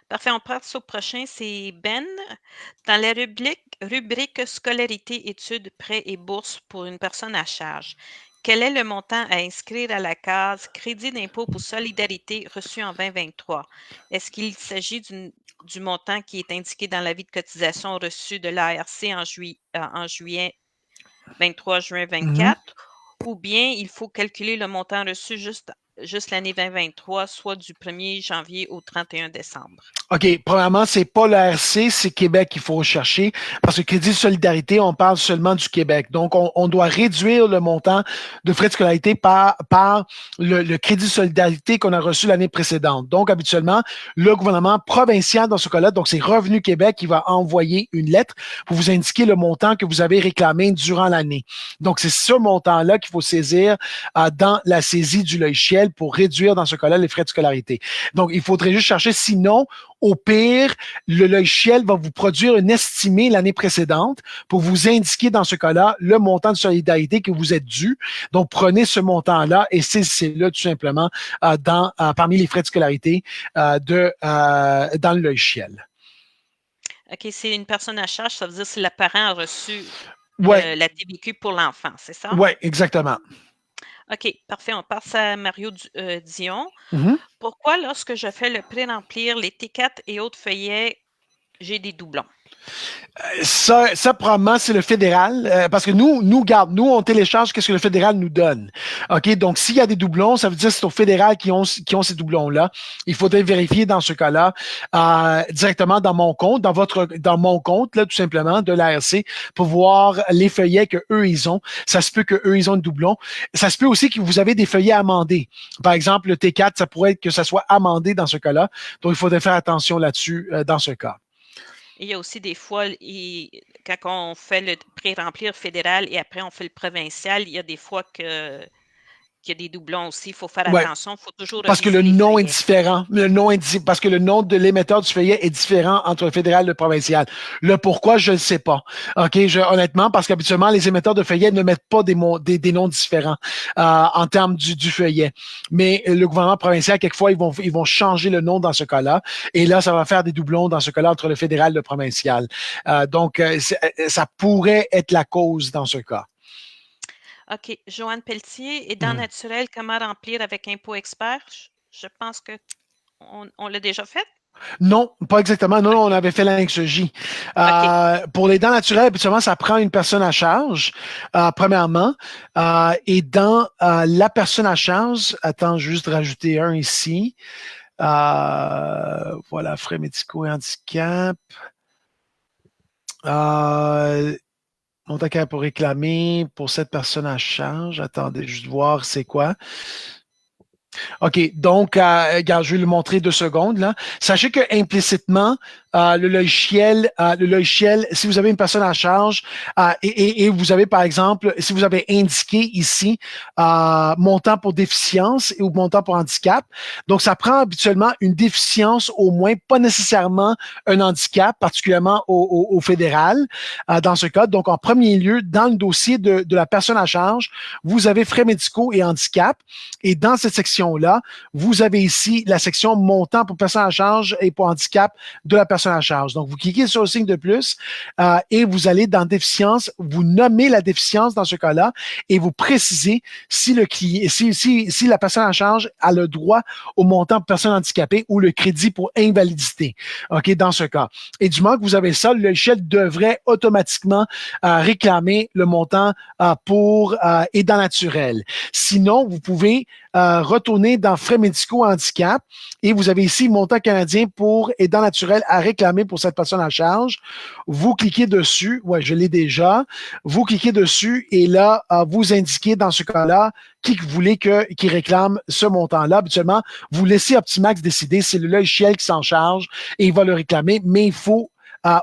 Parfait, on passe au prochain, c'est Ben. Dans la rubrique scolarité, études, prêts et bourses pour une personne à charge, quel est le montant à inscrire à la case crédit d'impôt pour solidarité reçu en 2023? Est-ce qu'il s'agit du montant qui est indiqué dans l'avis de cotisation reçu de l'ARC en juillet 23 juin 24, ou bien il faut calculer le montant reçu juste l'année 2023, soit du 1er janvier au 31 décembre? OK. Premièrement, c'est pas l'ARC, c'est Québec qu'il faut rechercher. Parce que Crédit de solidarité, on parle seulement du Québec. Donc, on doit réduire le montant de frais de scolarité par le Crédit de solidarité qu'on a reçu l'année précédente. Donc, habituellement, le gouvernement provincial, dans ce cas-là, donc c'est Revenu Québec qui va envoyer une lettre pour vous indiquer le montant que vous avez réclamé durant l'année. Donc, c'est ce montant-là qu'il faut saisir dans la saisie du logiciel pour réduire, dans ce cas-là, les frais de scolarité. Donc, il faudrait juste chercher, sinon, au pire, le logiciel va vous produire une estimée l'année précédente pour vous indiquer dans ce cas-là le montant de solidarité que vous êtes dû. Donc, prenez ce montant-là et saisissez-le tout simplement parmi les frais de scolarité dans le logiciel. OK, c'est une personne à charge, ça veut dire si le parent a reçu Ouais, la TVQ pour l'enfant, c'est ça? ouais, exactement. OK, parfait. On passe à Mario Dion. Mhm. Pourquoi, lorsque je fais le pré-remplir, les T4 et autres feuillets, j'ai des doublons? Ça probablement, c'est le fédéral, parce que garde, nous, on télécharge qu'est-ce que le fédéral nous donne. OK? Donc, s'il y a des doublons, ça veut dire que c'est au fédéral qui ont ces doublons-là. Il faudrait vérifier dans ce cas-là, directement dans mon compte, dans mon compte, là, tout simplement, de l'ARC, pour voir les feuillets que eux, ils ont. Ça se peut que eux, ils ont un doublon. Ça se peut aussi que vous avez des feuillets amendés. Par exemple, le T4, ça pourrait être que ça soit amendé dans ce cas-là. Donc, il faudrait faire attention là-dessus, dans ce cas. Et il y a aussi des fois, quand on fait le pré-remplir fédéral et après on fait le provincial, il y a des fois qu'il y a des doublons aussi. Il faut faire Ouais. attention. Il faut toujours Parce que le reviser les nom est feuillets. différent. Parce que le nom de l'émetteur du feuillet est différent entre le fédéral et le provincial. Le pourquoi, je ne sais pas. OK, honnêtement, parce qu'habituellement, les émetteurs de feuillets ne mettent pas des noms différents en termes du feuillet. Mais le gouvernement provincial, quelquefois, ils vont changer le nom dans ce cas-là. Et là, ça va faire des doublons dans ce cas-là entre le fédéral et le provincial. Donc, ça pourrait être la cause dans ce cas. OK. Joanne Pelletier, et dents Hmm. naturelles, comment remplir avec Impôt Expert? Je pense que on l'a déjà fait. Non, pas exactement. Non, non, on OK. avait fait l'anxiologie. OK. Pour les dents naturelles, habituellement, ça prend une personne à charge, premièrement. Et dans la personne à charge, attends, je vais juste rajouter un ici. Voilà, frais médicaux et handicap. Euh, Montant qu'elle pour réclamer pour cette personne à charge. Attendez, juste voir c'est quoi. OK, donc, regarde, je vais le montrer 2 secondes là. Sachez que implicitement, le logiciel, si vous avez une personne en charge et vous avez, par exemple, si vous avez indiqué ici montant pour déficience ou montant pour handicap, donc ça prend habituellement une déficience au moins, pas nécessairement un handicap, particulièrement au fédéral, dans ce cas. Donc, en premier lieu, dans le dossier de la personne à charge, vous avez frais médicaux et handicap. Et dans cette section-là, vous avez ici la section montant pour personne à charge et pour handicap de la personne à charge. Donc, vous cliquez sur le signe de plus et vous allez dans déficience, vous nommez la déficience dans ce cas-là et vous précisez si le client, si la personne à charge a le droit au montant pour personne handicapée ou le crédit pour invalidité. OK, dans ce cas. Et du moment que vous avez ça, le logiciel devrait automatiquement réclamer le montant pour aidant naturel. Sinon, vous pouvez retourner dans frais médicaux handicap et vous avez ici montant canadien pour aidant naturel à réclamer pour cette personne à charge. Vous cliquez dessus. Ouais, je l'ai déjà. Vous cliquez dessus et là, vous indiquez dans ce cas-là qui vous voulez qui réclame ce montant-là. Habituellement, vous laissez Optimax décider. C'est le logiciel qui s'en charge et il va le réclamer, mais il faut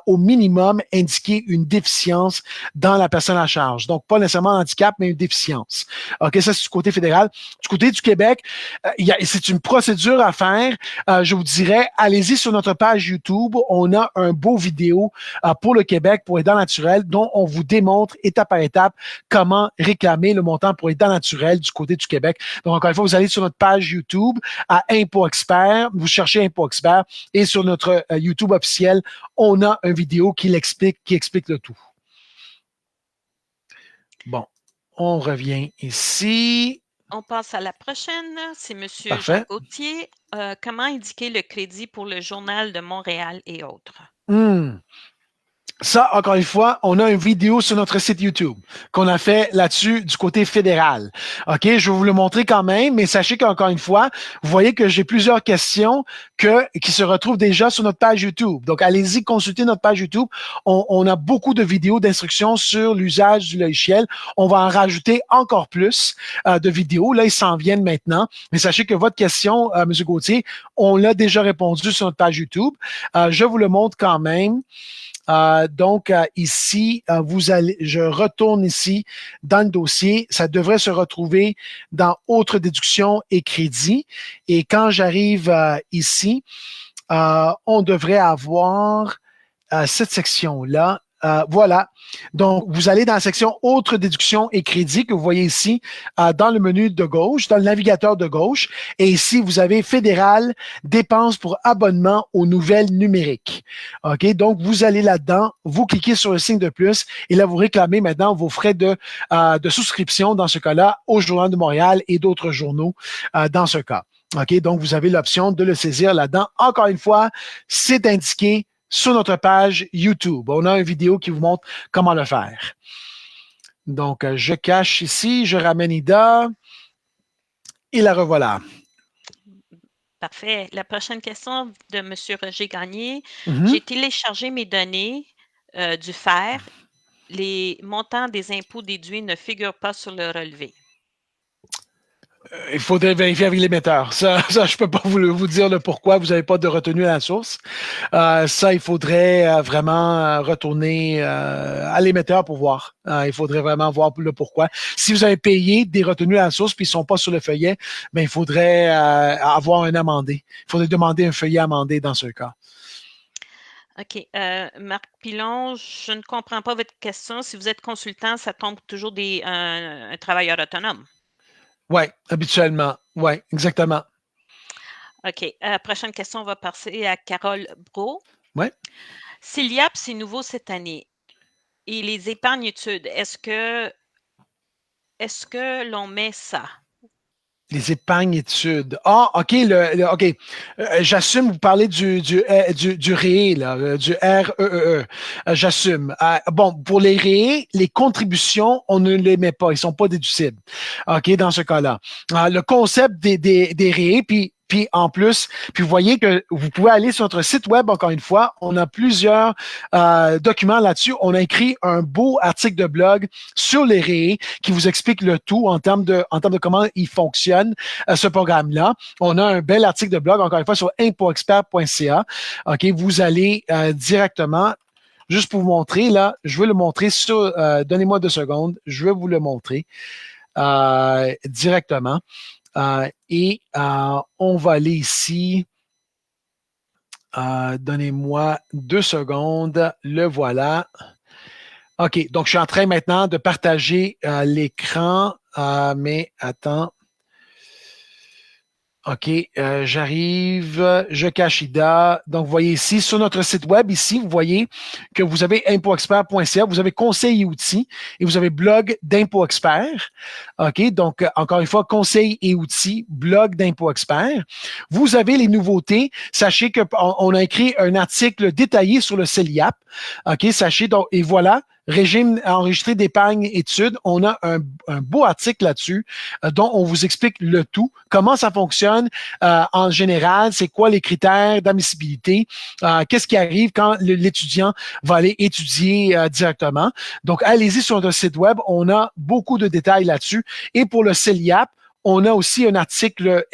au minimum indiquer une déficience dans la personne à charge. Donc, pas nécessairement un handicap, mais une déficience. OK, ça, c'est du côté fédéral. Du côté du Québec, c'est une procédure à faire. Je vous dirais, allez-y sur notre page YouTube. On a un beau vidéo pour le Québec, pour les dents naturelles, dont on vous démontre étape par étape comment réclamer le montant pour les dents naturelles du côté du Québec. Donc, encore une fois, vous allez sur notre page YouTube à Impôt Expert, vous cherchez Impôt Expert et sur notre YouTube officiel, on a une vidéo qui explique le tout. Bon, on revient ici. On passe à la prochaine. C'est Monsieur Jean Parfait. Gauthier. Comment indiquer le crédit pour le Journal de Montréal et autres? Ça, encore une fois, on a une vidéo sur notre site YouTube qu'on a fait là-dessus du côté fédéral. OK, je vais vous le montrer quand même, mais sachez qu'encore une fois, vous voyez que j'ai plusieurs questions qui se retrouvent déjà sur notre page YouTube. Donc, allez-y, consultez notre page YouTube. On a beaucoup de vidéos d'instructions sur l'usage du logiciel. On va en rajouter encore plus de vidéos. Là, ils s'en viennent maintenant. Mais sachez que votre question, M. Gauthier, on l'a déjà répondu sur notre page YouTube. Je vous le montre quand même. Donc, ici, je retourne ici dans le dossier. Ça devrait se retrouver dans Autres déductions et crédits. Et quand j'arrive ici, on devrait avoir cette section-là. Voilà. Donc, vous allez dans la section Autres déductions et crédits que vous voyez ici dans le menu de gauche, dans le navigateur de gauche. Et ici, vous avez Fédéral, dépenses pour abonnement aux nouvelles numériques. OK? Donc, vous allez là-dedans, vous cliquez sur le signe de plus et là, vous réclamez maintenant vos frais de souscription, dans ce cas-là, au Journal de Montréal et d'autres journaux dans ce cas. OK? Donc, vous avez l'option de le saisir là-dedans. Encore une fois, c'est indiqué sur notre page YouTube. On a une vidéo qui vous montre comment le faire. Donc, je cache ici, je ramène Ida et la revoilà. Parfait. La prochaine question de M. Roger Gagné. Mhm. J'ai téléchargé mes données du FER. Les montants des impôts déduits ne figurent pas sur le relevé. Il faudrait vérifier avec l'émetteur. Ça, je ne peux pas vous dire le pourquoi vous n'avez pas de retenue à la source. Ça, il faudrait vraiment retourner à l'émetteur pour voir. Il faudrait vraiment voir le pourquoi. Si vous avez payé des retenues à la source puis ils ne sont pas sur le feuillet, ben, il faudrait avoir un amendé. Il faudrait demander un feuillet amendé dans ce cas. OK. Marc Pilon, je ne comprends pas votre question. Si vous êtes consultant, ça tombe toujours un travailleur autonome. Oui, habituellement. Oui, exactement. OK. Prochaine question, on va passer à Carole Bro. Oui. S'ILIAP, c'est nouveau cette année. Et les épargnes-études, est-ce que l'on met ça? Les épargnes études. Ah, OK, OK. J'assume, vous parlez du REE, là, du REEE. J'assume. Bon, pour les REE, les contributions, on ne les met pas. Ils sont pas déducibles. OK, dans ce cas-là. Le concept des REE, puis en plus, puis vous voyez que vous pouvez aller sur notre site web, encore une fois, on a plusieurs documents là-dessus. On a écrit un beau article de blog sur les REE qui vous explique le tout en termes de comment il fonctionne, ce programme-là. On a un bel article de blog, encore une fois, sur impoexpert.ca. OK, vous allez directement, juste pour vous montrer, là, je vais le montrer sur, donnez-moi 2 secondes, je vais vous le montrer directement. On va aller ici. Donnez-moi 2 secondes. Le voilà. OK, donc je suis en train maintenant de partager l'écran, mais attends. OK, j'arrive, je cache Ida. Donc, vous voyez ici, sur notre site web, ici, vous voyez que vous avez impoexpert.ca, vous avez conseils et outils et vous avez blog d'Impôt Expert. OK, donc, encore une fois, conseils et outils, blog d'Impôt Expert. Vous avez les nouveautés. Sachez qu'on a écrit un article détaillé sur le CELIAP. OK, sachez donc, et voilà. Régime enregistré d'épargne études. On a un beau article là-dessus dont on vous explique le tout, comment ça fonctionne en général, c'est quoi les critères d'admissibilité, qu'est-ce qui arrive quand l'étudiant va aller étudier directement. Donc, allez-y sur notre site web, on a beaucoup de détails là-dessus. Et pour le CELIAP, on a aussi un article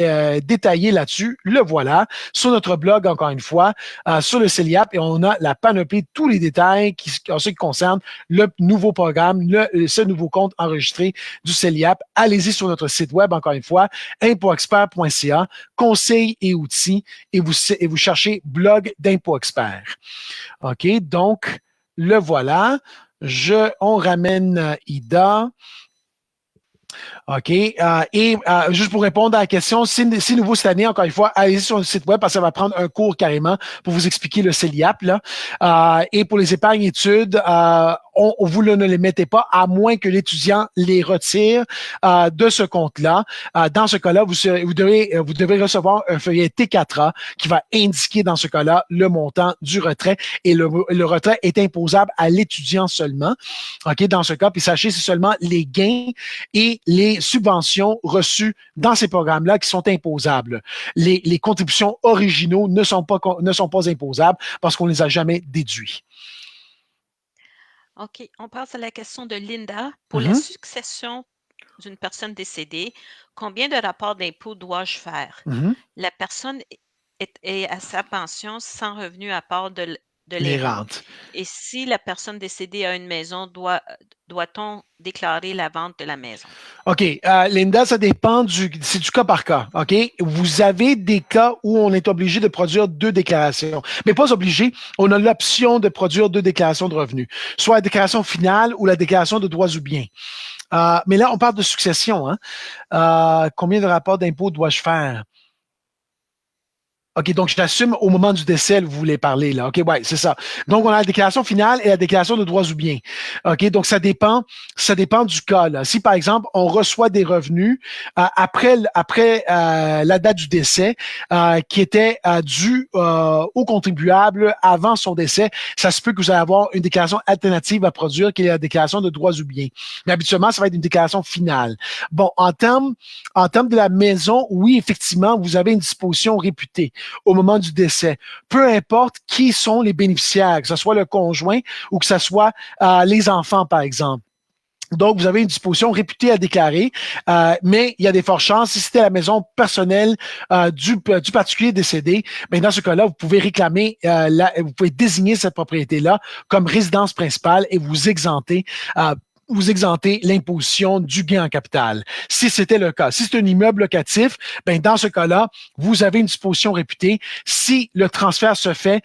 détaillé là-dessus, le voilà, sur notre blog, encore une fois, sur le CELIAP, et on a la panoplie de tous les détails en ce qui concerne le nouveau programme, ce nouveau compte enregistré du CELIAP. Allez-y sur notre site web, encore une fois, impoexpert.ca, conseils et outils, et vous cherchez blog d'Impôt Expert. OK, donc, le voilà. On ramène Ida. OK. Juste pour répondre à la question, c'est nouveau cette année, encore une fois, allez-y sur le site web parce que ça va prendre un cours carrément pour vous expliquer le CELIAP. Là. Et pour les épargnes études, vous ne les mettez pas à moins que l'étudiant les retire de ce compte-là. Dans ce cas-là, vous devrez recevoir un feuillet T4A qui va indiquer dans ce cas-là le montant du retrait et le retrait est imposable à l'étudiant seulement. OK, dans ce cas, puis sachez, c'est seulement les gains et les subventions reçues dans ces programmes-là qui sont imposables. Les contributions originaux ne sont pas imposables parce qu'on ne les a jamais déduits. OK. On passe à la question de Linda. Pour la Mhm, succession d'une personne décédée, combien de rapports d'impôt dois-je faire? mhm. La personne est à sa pension sans revenu à part de de les les rentes. rentes. Et si la personne décédée a une maison, doit-on déclarer la vente de la maison? OK. Linda, ça dépend c'est du cas par cas. OK? Vous avez des cas où on est obligé de produire deux déclarations. Mais pas obligé. On a l'option de produire deux déclarations de revenus. Soit la déclaration finale ou la déclaration de droits ou biens. Mais là, on parle de succession. Hein? Combien de rapports d'impôts dois-je faire? OK, donc j'assume au moment du décès, vous voulez parler, là. OK, ouais, c'est ça. Donc, on a la déclaration finale et la déclaration de droits ou biens. OK, donc ça dépend du cas, là. Si, par exemple, on reçoit des revenus après la date du décès qui était dû au contribuable avant son décès, ça se peut que vous allez avoir une déclaration alternative à produire qui est la déclaration de droits ou biens. Mais habituellement, ça va être une déclaration finale. Bon, en termes de la maison, oui, effectivement, vous avez une disposition réputée au moment du décès. Peu importe qui sont les bénéficiaires, que ce soit le conjoint ou que ce soit les enfants, par exemple. Donc, vous avez une disposition réputée à déclarer, mais il y a des fortes chances, si c'était la maison personnelle du particulier décédé, bien, dans ce cas-là, vous pouvez réclamer, vous pouvez désigner cette propriété-là comme résidence principale et vous exempter l'imposition du gain en capital. Si c'était le cas. Si c'est un immeuble locatif, ben dans ce cas-là, vous avez une disposition réputée. Si le transfert se fait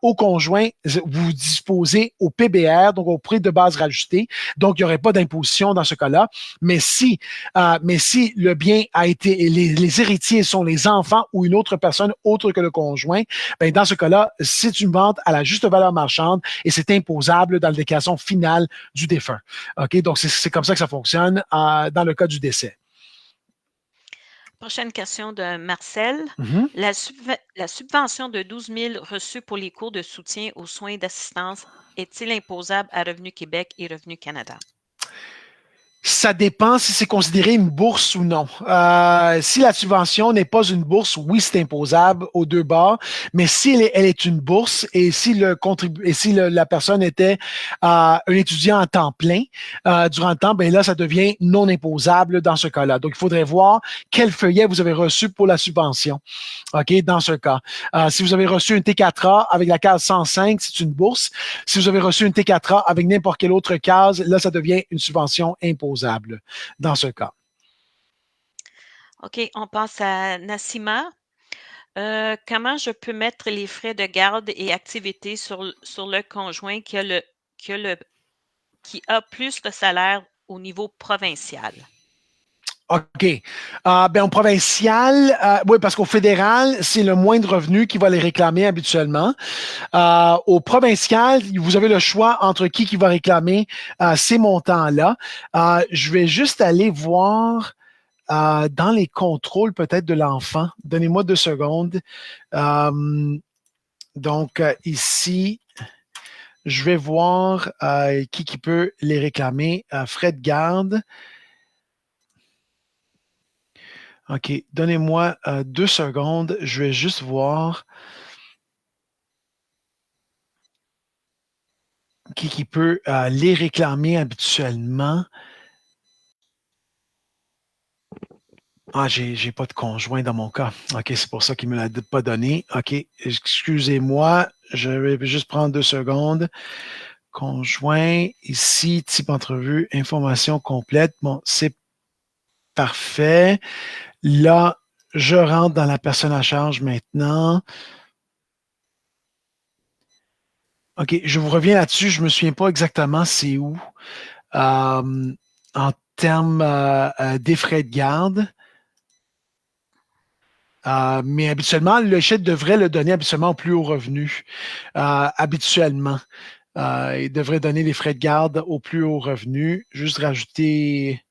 au conjoint, vous disposez au PBR, donc au prix de base rajusté. Donc, il n'y aurait pas d'imposition dans ce cas-là. Mais si le bien a été, les héritiers sont les enfants ou une autre personne autre que le conjoint, ben dans ce cas-là, c'est une vente à la juste valeur marchande et c'est imposable dans la déclaration finale du défunt. OK? Donc, c'est comme ça que ça fonctionne dans le cas du décès. Prochaine question de Marcel. Mm-hmm. La subvention de 12 000 reçue pour les cours de soutien aux soins d'assistance est-il imposable à Revenu Québec et Revenu Canada? Ça dépend si c'est considéré une bourse ou non. Si la subvention n'est pas une bourse, oui, c'est imposable aux deux bords. Mais si elle est une bourse et si la personne était un étudiant à temps plein durant le temps, ben là, ça devient non imposable dans ce cas-là. Donc, il faudrait voir quel feuillet vous avez reçu pour la subvention. OK, dans ce cas. Si vous avez reçu une T4A avec la case 105, c'est une bourse. Si vous avez reçu une T4A avec n'importe quelle autre case, là, ça devient une subvention imposable dans ce cas. OK, on passe à Nassima. Comment je peux mettre les frais de garde et activités sur le conjoint qui a plus de salaire au niveau provincial? OK. Ben, au provincial, oui, parce qu'au fédéral, c'est le moindre revenu qui va les réclamer habituellement. Au provincial, vous avez le choix entre qui va réclamer ces montants-là. Je vais juste aller voir dans les contrôles peut-être de l'enfant. Donnez-moi 2 secondes. Donc, ici, je vais voir qui peut les réclamer. Frais de garde. OK, donnez-moi 2 secondes. Je vais juste voir qui peut les réclamer habituellement. Ah, j'ai pas de conjoint dans mon cas. OK, c'est pour ça qu'il me l'a pas donné. OK, excusez-moi. Je vais juste prendre 2 secondes. Conjoint, ici, type entrevue, information complète. Bon, c'est parfait. Là, je rentre dans la personne à charge maintenant. OK, je vous reviens là-dessus. Je me souviens pas exactement c'est où. En termes des frais de garde. Mais habituellement, le chèque devrait le donner habituellement au plus haut revenu. Habituellement. Il devrait donner les frais de garde au plus haut revenu. Juste rajouter.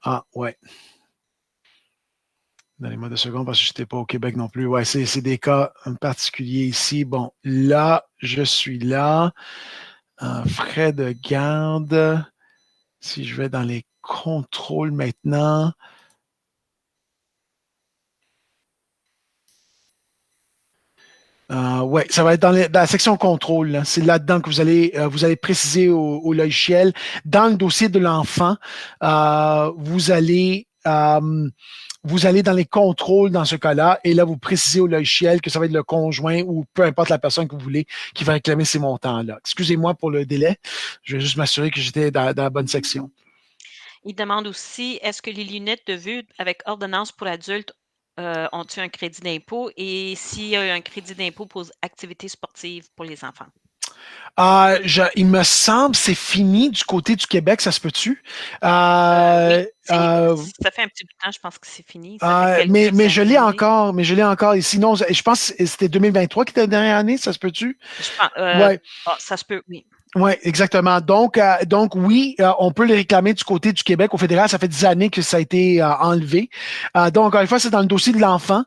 Ah, ouais. Donnez-moi 2 secondes parce que je n'étais pas au Québec non plus. Ouais, c'est des cas particuliers ici. Bon, là, je suis là. Frais de garde. Si je vais dans les contrôles maintenant. Oui, ça va être dans la section contrôle, là. C'est là-dedans que vous allez préciser au logiciel. Dans le dossier de l'enfant, vous allez vous allez dans les contrôles dans ce cas-là, et là, vous précisez au logiciel que ça va être le conjoint ou peu importe la personne que vous voulez qui va réclamer ces montants-là. Excusez-moi pour le délai. Je vais juste m'assurer que j'étais dans la bonne section. Il demande aussi, est-ce que les lunettes de vue avec ordonnance pour adultes ont-ils un crédit d'impôt et s'il y a un crédit d'impôt pour activités sportives pour les enfants? Il me semble que c'est fini du côté du Québec, ça se peut-tu? Oui, Euh, ça fait un petit bout de temps, je pense que c'est fini. Ça fait quelques mais années. je l'ai encore. Et sinon, je pense que c'était 2023 qui était la dernière année, ça se peut-tu? Je pense, Ouais. ça se peut, oui. Oui, exactement. Donc oui, on peut les réclamer du côté du Québec au fédéral. Ça fait 10 années que ça a été enlevé. Donc, encore une fois, c'est dans le dossier de l'enfant.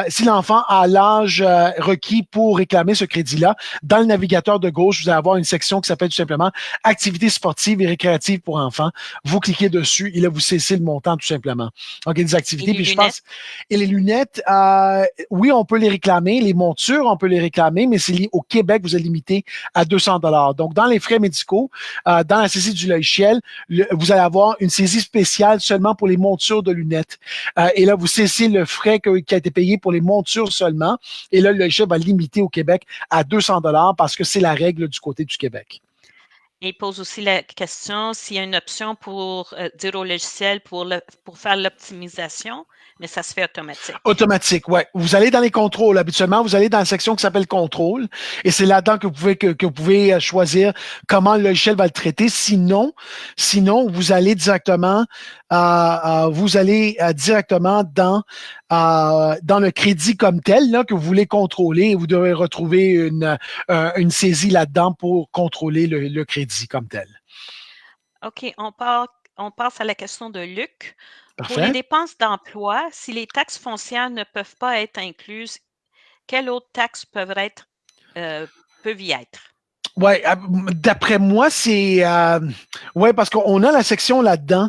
Si l'enfant a l'âge requis pour réclamer ce crédit-là, dans le navigateur de gauche, vous allez avoir une section qui s'appelle tout simplement Activités sportives et récréatives pour enfants. Vous cliquez dessus et là, vous cessez le montant tout simplement. Donc, il y a des Et activités. les Puis je lunettes? pense, et les lunettes, oui, on peut les réclamer. Les montures, on peut les réclamer, mais c'est lié au Québec, vous êtes limité à 200 $. Donc, dans les frais médicaux, dans la saisie du logiciel, vous allez avoir une saisie spéciale seulement pour les montures de lunettes. Et là, vous cessez le frais qui a été payé pour les montures seulement. Et là, le logiciel va limiter au Québec à 200 $ parce que c'est la règle du côté du Québec. Et il pose aussi la question s'il y a une option pour dire au logiciel pour faire l'optimisation, mais ça se fait automatique. Automatique, ouais. Vous allez dans les contrôles. Habituellement, vous allez dans la section qui s'appelle contrôle, et c'est là-dedans que vous pouvez choisir comment le logiciel va le traiter. Sinon, vous allez directement, dans le crédit comme tel là, que vous voulez contrôler, et vous devez retrouver une saisie là-dedans pour contrôler le crédit comme tel. OK, on passe à la question de Luc. Pour les Parfait. dépenses d'emploi, si les taxes foncières ne peuvent pas être incluses, quelles autres taxes euh, peuvent y être? Ouais, d'après moi, ouais, parce qu'on a la section là-dedans,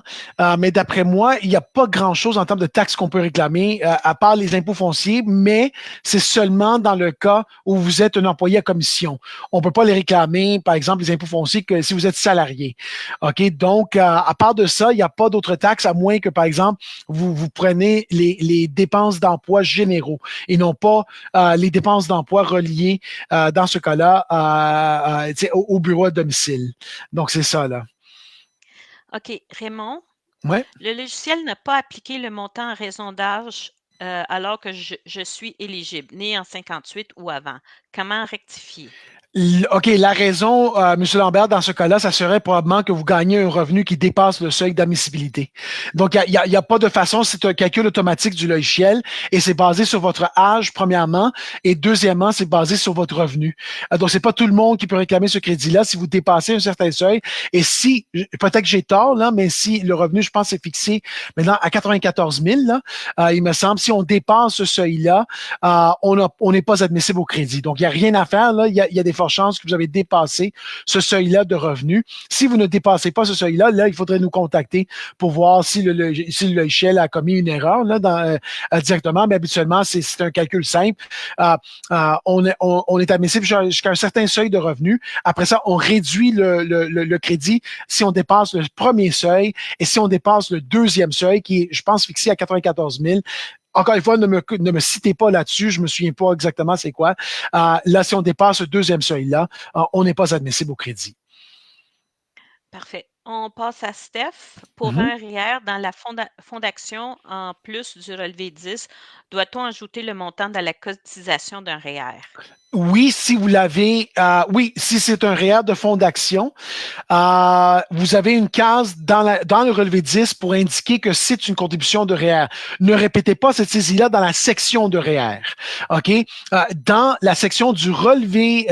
mais d'après moi, il n'y a pas grand-chose en termes de taxes qu'on peut réclamer, à part les impôts fonciers, mais c'est seulement dans le cas où vous êtes un employé à commission. On peut pas les réclamer, par exemple, les impôts fonciers que si vous êtes salarié. OK? Donc, à part de ça, il n'y a pas d'autres taxes, à moins que, par exemple, vous prenez les dépenses d'emploi généraux et non pas les dépenses d'emploi reliées, dans ce cas-là, au bureau à domicile. Donc, c'est ça, là. OK, Raymond, Ouais. le logiciel n'a pas appliqué le montant en raison d'âge alors que je suis éligible, né en 58 ou avant. Comment rectifier? OK, la raison, M. Lambert, dans ce cas-là, ça serait probablement que vous gagnez un revenu qui dépasse le seuil d'admissibilité. Donc, il y a pas de façon, c'est un calcul automatique du logiciel et c'est basé sur votre âge, premièrement, et deuxièmement, c'est basé sur votre revenu. Donc, c'est pas tout le monde qui peut réclamer ce crédit-là si vous dépassez un certain seuil. Et si, peut-être que j'ai tort, là, mais si le revenu, je pense, est fixé maintenant à 94 000, là, il me semble, si on dépasse ce seuil-là, on n'est pas admissible au crédit. Donc, il n'y a rien à faire, là. Il y a des fortes chances que vous avez dépassé ce seuil-là de revenus. Si vous ne dépassez pas ce seuil-là, là, il faudrait nous contacter pour voir si si le logiciel a commis une erreur là, directement. Mais habituellement, c'est un calcul simple. On est admissible jusqu'à un certain seuil de revenus. Après ça, on réduit le crédit si on dépasse le premier seuil et si on dépasse le deuxième seuil, qui est, je pense, fixé à 94 000. Encore une fois, ne me citez pas là-dessus, je me souviens pas exactement c'est quoi. Là, si on dépasse ce deuxième seuil-là, on n'est pas admissible au crédit. Parfait. On passe à Steph. Pour Mhm. un REER dans la fondation, en plus du relevé 10, doit-on ajouter le montant de la cotisation d'un REER? Oui, si vous l'avez, oui, si c'est un REER de fonds d'action, vous avez une case dans le relevé 10 pour indiquer que c'est une contribution de REER. Ne répétez pas cette saisie-là dans la section de REER. OK? Dans la section du relevé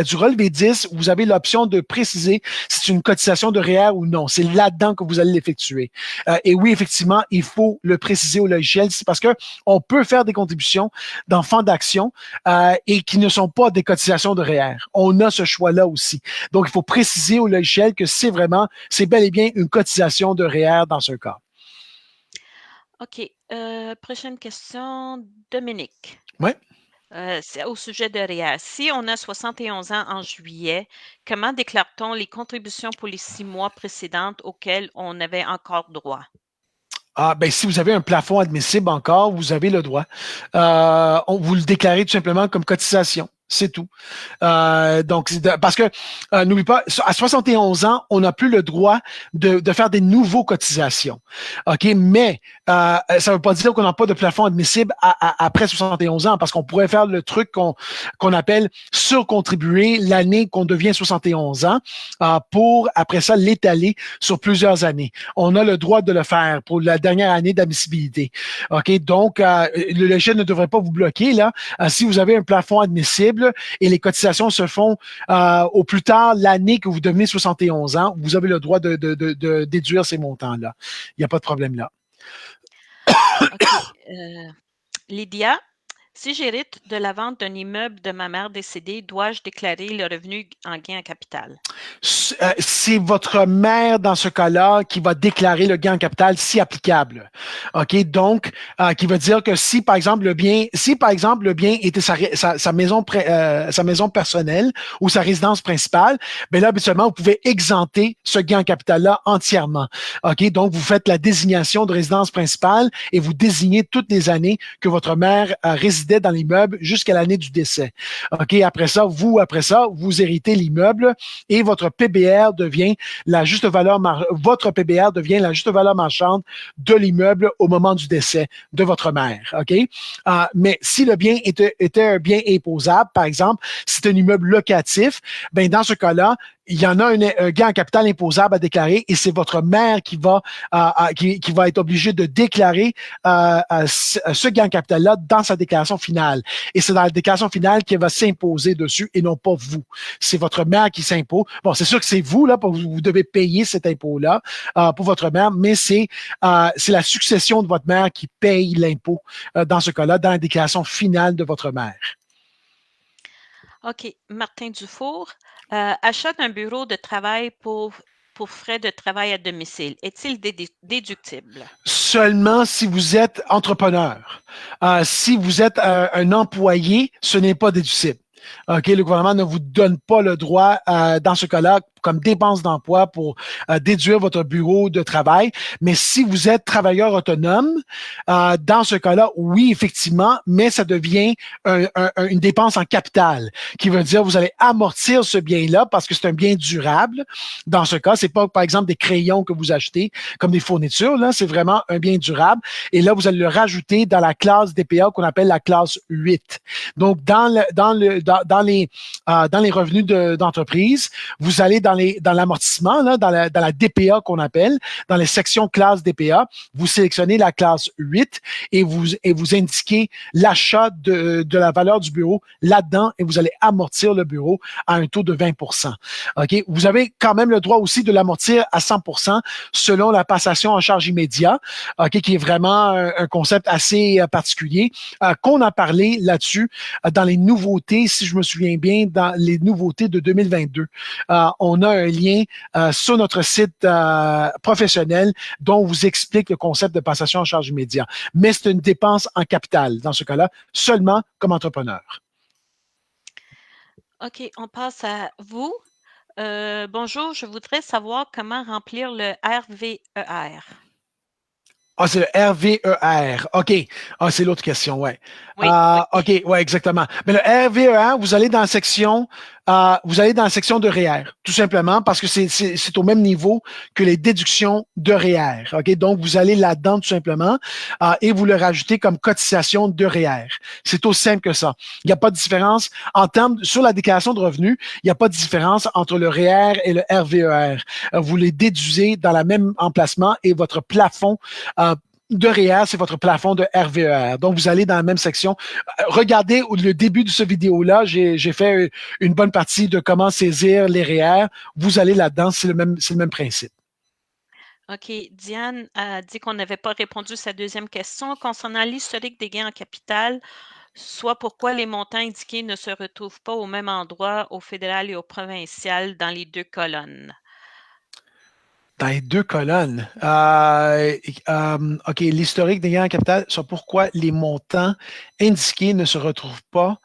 10, vous avez l'option de préciser si c'est une cotisation de REER ou non. C'est là-dedans que vous allez l'effectuer. Et oui, effectivement, il faut le préciser au logiciel. C'est parce que on peut faire des contributions dans fonds d'action et qui ne sont pas des cotisations de REER. On a ce choix-là aussi. Donc, il faut préciser au logiciel que c'est bel et bien une cotisation de REER dans ce cas. OK. Prochaine question, Dominique. Oui. C'est au sujet de REER. Si on a 71 ans en juillet, comment déclare-t-on les contributions pour les 6 mois précédentes auxquelles on avait encore droit? Ah, ben, si vous avez un plafond admissible encore, vous avez le droit. Vous le déclarez tout simplement comme cotisation. C'est tout. Donc, parce que, n'oublie pas, à 71 ans, on n'a plus le droit de faire des nouveaux cotisations. OK? Mais ça ne veut pas dire qu'on n'a pas de plafond admissible après 71 ans, parce qu'on pourrait faire le truc qu'on appelle surcontribuer l'année qu'on devient 71 ans pour, après ça, l'étaler sur plusieurs années. On a le droit de le faire pour la dernière année d'admissibilité. OK? Donc, le logiciel ne devrait pas vous bloquer, là. Si vous avez un plafond admissible et les cotisations se font au plus tard l'année que vous devenez 71 ans, vous avez le droit de déduire ces montants-là. Il n'y a pas de problème là. OK. Lydia, si j'hérite de la vente d'un immeuble de ma mère décédée, dois-je déclarer le revenu en gain en capital? C'est votre mère, dans ce cas-là, qui va déclarer le gain en capital si applicable. OK? Donc, qui veut dire que si, par exemple, le bien était sa maison, sa maison personnelle ou sa résidence principale, ben là, habituellement, vous pouvez exempter ce gain en capital-là entièrement. OK? Donc, vous faites la désignation de résidence principale et vous désignez toutes les années que votre mère résidait dans l'immeuble jusqu'à l'année du décès. OK? Après ça, vous héritez l'immeuble et votre PBR devient la juste valeur votre PBR devient la juste valeur marchande de l'immeuble au moment du décès de votre mère. OK? Mais si le bien était un bien imposable, par exemple, si c'est un immeuble locatif, ben dans ce cas-là, il y en a un gain en capital imposable à déclarer et c'est votre mère qui va être obligée de déclarer ce gain en capital-là dans sa déclaration finale. Et c'est dans la déclaration finale qu'elle va s'imposer dessus et non pas vous. C'est votre mère qui s'impose. Bon, c'est sûr que c'est vous, là, vous devez payer cet impôt-là pour votre mère, mais c'est la succession de votre mère qui paye l'impôt dans ce cas-là, dans la déclaration finale de votre mère. OK. Martin Dufour, achat d'un bureau de travail pour frais de travail à domicile, est-il déductible? Seulement si vous êtes entrepreneur. Si vous êtes un employé, ce n'est pas déductible. OK, le gouvernement ne vous donne pas le droit, dans ce cas-là, comme dépense d'emploi pour déduire votre bureau de travail. Mais si vous êtes travailleur autonome, dans ce cas-là, oui, effectivement, mais ça devient une dépense en capital, qui veut dire vous allez amortir ce bien-là parce que c'est un bien durable. Dans ce cas, c'est pas, par exemple, des crayons que vous achetez comme des fournitures, là, c'est vraiment un bien durable. Et là, vous allez le rajouter dans la classe DPA qu'on appelle la classe 8. Donc, dans les revenus d'entreprise, vous allez dans l'amortissement, là, dans la DPA qu'on appelle, dans les sections classe DPA, vous sélectionnez la classe 8 et vous indiquez l'achat de la valeur du bureau là-dedans et vous allez amortir le bureau à un taux de 20 OK? Vous avez quand même le droit aussi de l'amortir à 100 selon la passation en charge immédiat, OK, qui est vraiment un concept assez particulier, qu'on a parlé là-dessus dans les nouveautés, si je me souviens bien, dans les nouveautés de 2022. On a un lien sur notre site professionnel dont on vous explique le concept de passation en charge immédiat. Mais c'est une dépense en capital, dans ce cas-là, seulement comme entrepreneur. OK, on passe à vous. Bonjour, je voudrais savoir comment remplir le RVER. Ah, c'est le RVER. OK. Ah, c'est l'autre question, ouais. Oui, oui. OK, ouais, exactement. Mais le RVER, vous allez dans la section de REER, tout simplement, parce que c'est au même niveau que les déductions de REER. OK? Donc, vous allez là-dedans, tout simplement, et vous le rajoutez comme cotisation de REER. C'est aussi simple que ça. Il n'y a pas de différence en termes, sur la déclaration de revenus, il n'y a pas de différence entre le REER et le RVER. Vous les déduisez dans le même emplacement et votre plafond de REER, c'est votre plafond de RVER. Donc, vous allez dans la même section. Regardez le début de ce vidéo-là. J'ai fait une bonne partie de comment saisir les REER. Vous allez là-dedans, c'est le même principe. OK. Diane a dit qu'on n'avait pas répondu à sa deuxième question concernant l'historique des gains en capital, soit pourquoi les montants indiqués ne se retrouvent pas au même endroit au fédéral et au provincial dans les deux colonnes. Dans les deux colonnes. OK, l'historique des gains en capital, c'est pourquoi les montants indiqués ne se retrouvent pas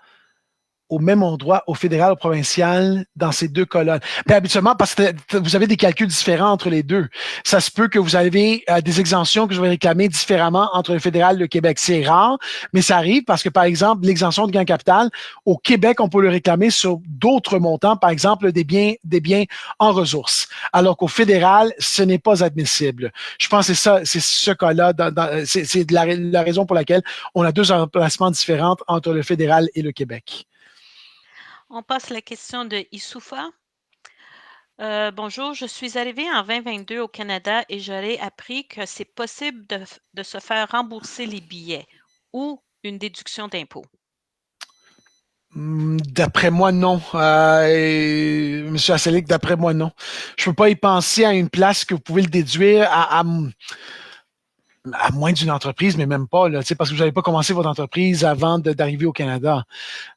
au même endroit, au fédéral, au provincial, dans ces deux colonnes? Puis habituellement, parce que vous avez des calculs différents entre les deux. Ça se peut que vous avez des exemptions que je vais réclamer différemment entre le fédéral et le Québec. C'est rare, mais ça arrive parce que, par exemple, l'exemption de gain capital, au Québec, on peut le réclamer sur d'autres montants, par exemple, des biens en ressources. Alors qu'au fédéral, ce n'est pas admissible. Je pense que c'est ce cas-là, c'est la raison pour laquelle on a deux emplacements différents entre le fédéral et le Québec. On passe à la question de Issoufa. Bonjour, je suis arrivée en 2022 au Canada et j'aurais appris que c'est possible de se faire rembourser les billets ou une déduction d'impôt. D'après moi, non. Monsieur Asselic, d'après moi, non. Je peux pas y penser à une place que vous pouvez le déduire à moins d'une entreprise, mais même pas, là, parce que vous n'avez pas commencé votre entreprise avant d'arriver au Canada.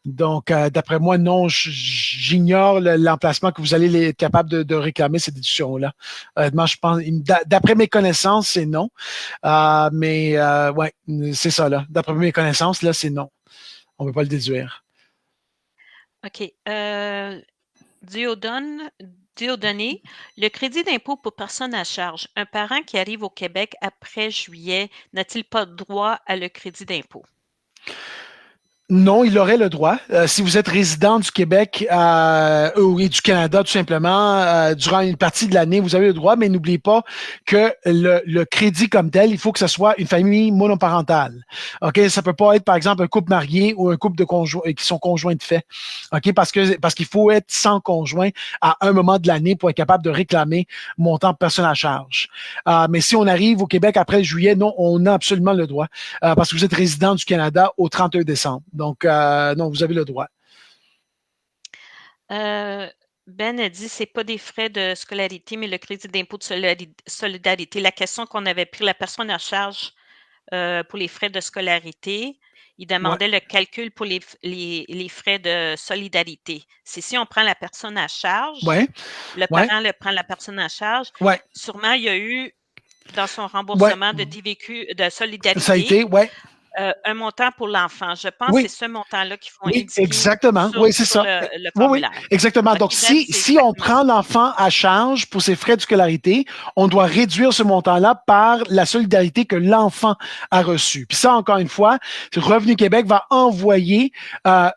Donc, d'après moi, non, j'ignore l'emplacement que vous allez être capable de réclamer ces déductions-là. Honnêtement, je pense, d'après mes connaissances, c'est non. Ouais, c'est ça, là. D'après mes connaissances, là, c'est non. On ne peut pas le déduire. OK. Dieudonné, le crédit d'impôt pour personne à charge. Un parent qui arrive au Québec après juillet n'a-t-il pas droit à le crédit d'impôt? Non, il aurait le droit. Si vous êtes résident du Québec ou du Canada, tout simplement, durant une partie de l'année, vous avez le droit, mais n'oubliez pas que le crédit comme tel, il faut que ce soit une famille monoparentale. OK? Ça peut pas être, par exemple, un couple marié ou un couple de conjoints qui sont conjoints de fait. OK? Parce qu'il faut être sans conjoint à un moment de l'année pour être capable de réclamer montant personne à charge. Mais si on arrive au Québec après juillet, non, on a absolument le droit parce que vous êtes résident du Canada au 31 décembre. Donc, non, vous avez le droit. Ben a dit c'est pas des frais de scolarité, mais le crédit d'impôt de solidarité. La question qu'on avait pris la personne à charge pour les frais de scolarité, il Ouais. demandait le calcul pour les frais de solidarité. C'est si on prend la personne à charge, Ouais. le Ouais. parent le prend la personne à charge, Ouais. sûrement il y a eu dans son Ouais. remboursement de TVQ, de Ça a été, solidarité, ouais. un montant pour l'enfant. Je pense que Oui. c'est ce montant-là qu'ils font Oui, indiquer exactement. sur, Oui, c'est sur ça. le Oui, oui, formulaire. exactement. OK, Donc, Ben, si, c'est si on exactement prend ça. l'enfant à charge pour ses frais de scolarité, on doit réduire ce montant-là par la solidarité que l'enfant a reçue. Puis ça, encore une fois, Revenu Québec va envoyer un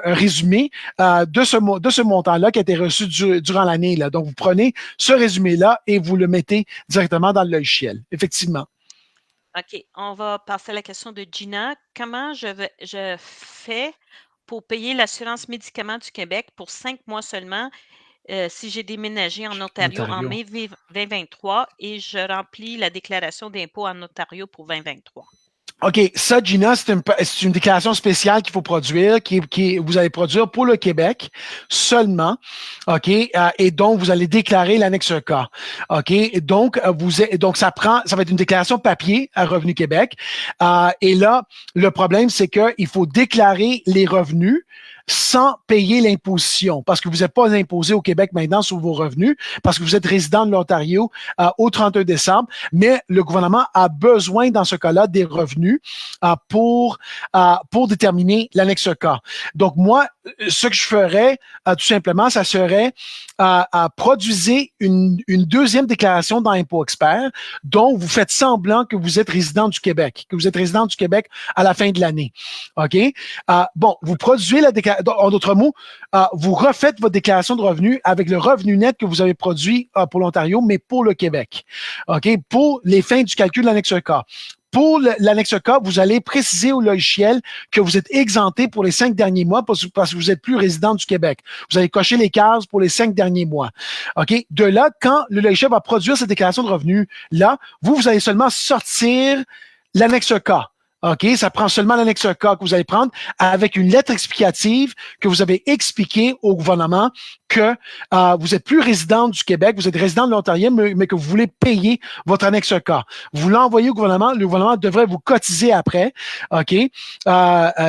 résumé de ce montant-là qui a été reçu durant l'année. Là. Donc, vous prenez ce résumé-là et vous le mettez directement dans le logiciel. Effectivement. OK, on va passer à la question de Gina. Comment je fais pour payer l'assurance médicaments du Québec pour 5 mois seulement si j'ai déménagé en Ontario en Ontario. mai 2023 et je remplis la déclaration d'impôt en Ontario pour 2023? OK, ça, Gina, c'est une déclaration spéciale qu'il faut produire, vous allez produire pour le Québec seulement, OK, et donc vous allez déclarer l'annexe K, OK, et donc ça va être une déclaration papier à Revenu Québec, et là, le problème, c'est qu'il faut déclarer les revenus sans payer l'imposition, parce que vous n'êtes pas imposé au Québec maintenant sur vos revenus, parce que vous êtes résident de l'Ontario au 31 décembre, mais le gouvernement a besoin, dans ce cas-là, des revenus pour déterminer l'annexe K. Donc, moi, ce que je ferais, tout simplement, ça serait produiser une deuxième déclaration d'impôt expert dont vous faites semblant que vous êtes résident du Québec, à la fin de l'année. OK? Bon, vous produisez la déclaration, en d'autres mots, vous refaites votre déclaration de revenus avec le revenu net que vous avez produit pour l'Ontario, mais pour le Québec. OK? Pour les fins du calcul de l'annexe K. Pour l'annexe K, vous allez préciser au logiciel que vous êtes exempté pour les 5 derniers mois parce que vous n'êtes plus résident du Québec. Vous allez cocher les cases pour les 5 derniers mois. OK? De là, quand le logiciel va produire cette déclaration de revenus, là, vous allez seulement sortir l'annexe K. OK? Ça prend seulement l'annexe K que vous allez prendre avec une lettre explicative que vous avez expliqué au gouvernement que vous n'êtes plus résident du Québec, vous êtes résident de l'Ontario, mais que vous voulez payer votre annexe K. Vous l'envoyez au gouvernement, le gouvernement devrait vous cotiser après, OK,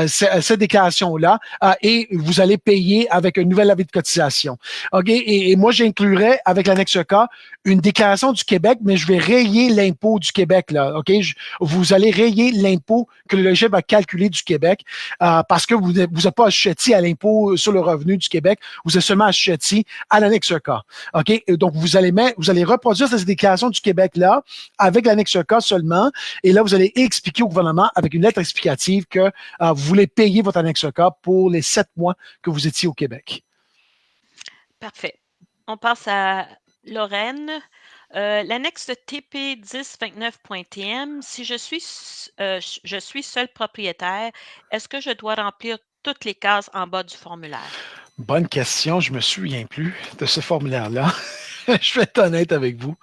cette déclaration-là, et vous allez payer avec un nouvel avis de cotisation. OK? Et moi, j'inclurais avec l'annexe K une déclaration du Québec, mais je vais rayer l'impôt du Québec, là. OK? Vous allez rayer l'impôt taux que le logiciel va calculer du Québec parce que vous n'êtes pas assujetti à l'impôt sur le revenu du Québec, vous êtes seulement assujetti à l'annexe K. OK? Et donc, vous allez reproduire cette déclaration du Québec-là avec l'annexe K seulement. Et là, vous allez expliquer au gouvernement avec une lettre explicative que vous voulez payer votre annexe K pour les 7 mois que vous étiez au Québec. Parfait. On passe à Lorraine. L'annexe de TP 1029.tm, si je suis seul propriétaire, est-ce que je dois remplir toutes les cases en bas du formulaire? Bonne question. Je me souviens plus de ce formulaire-là. Je vais être honnête avec vous.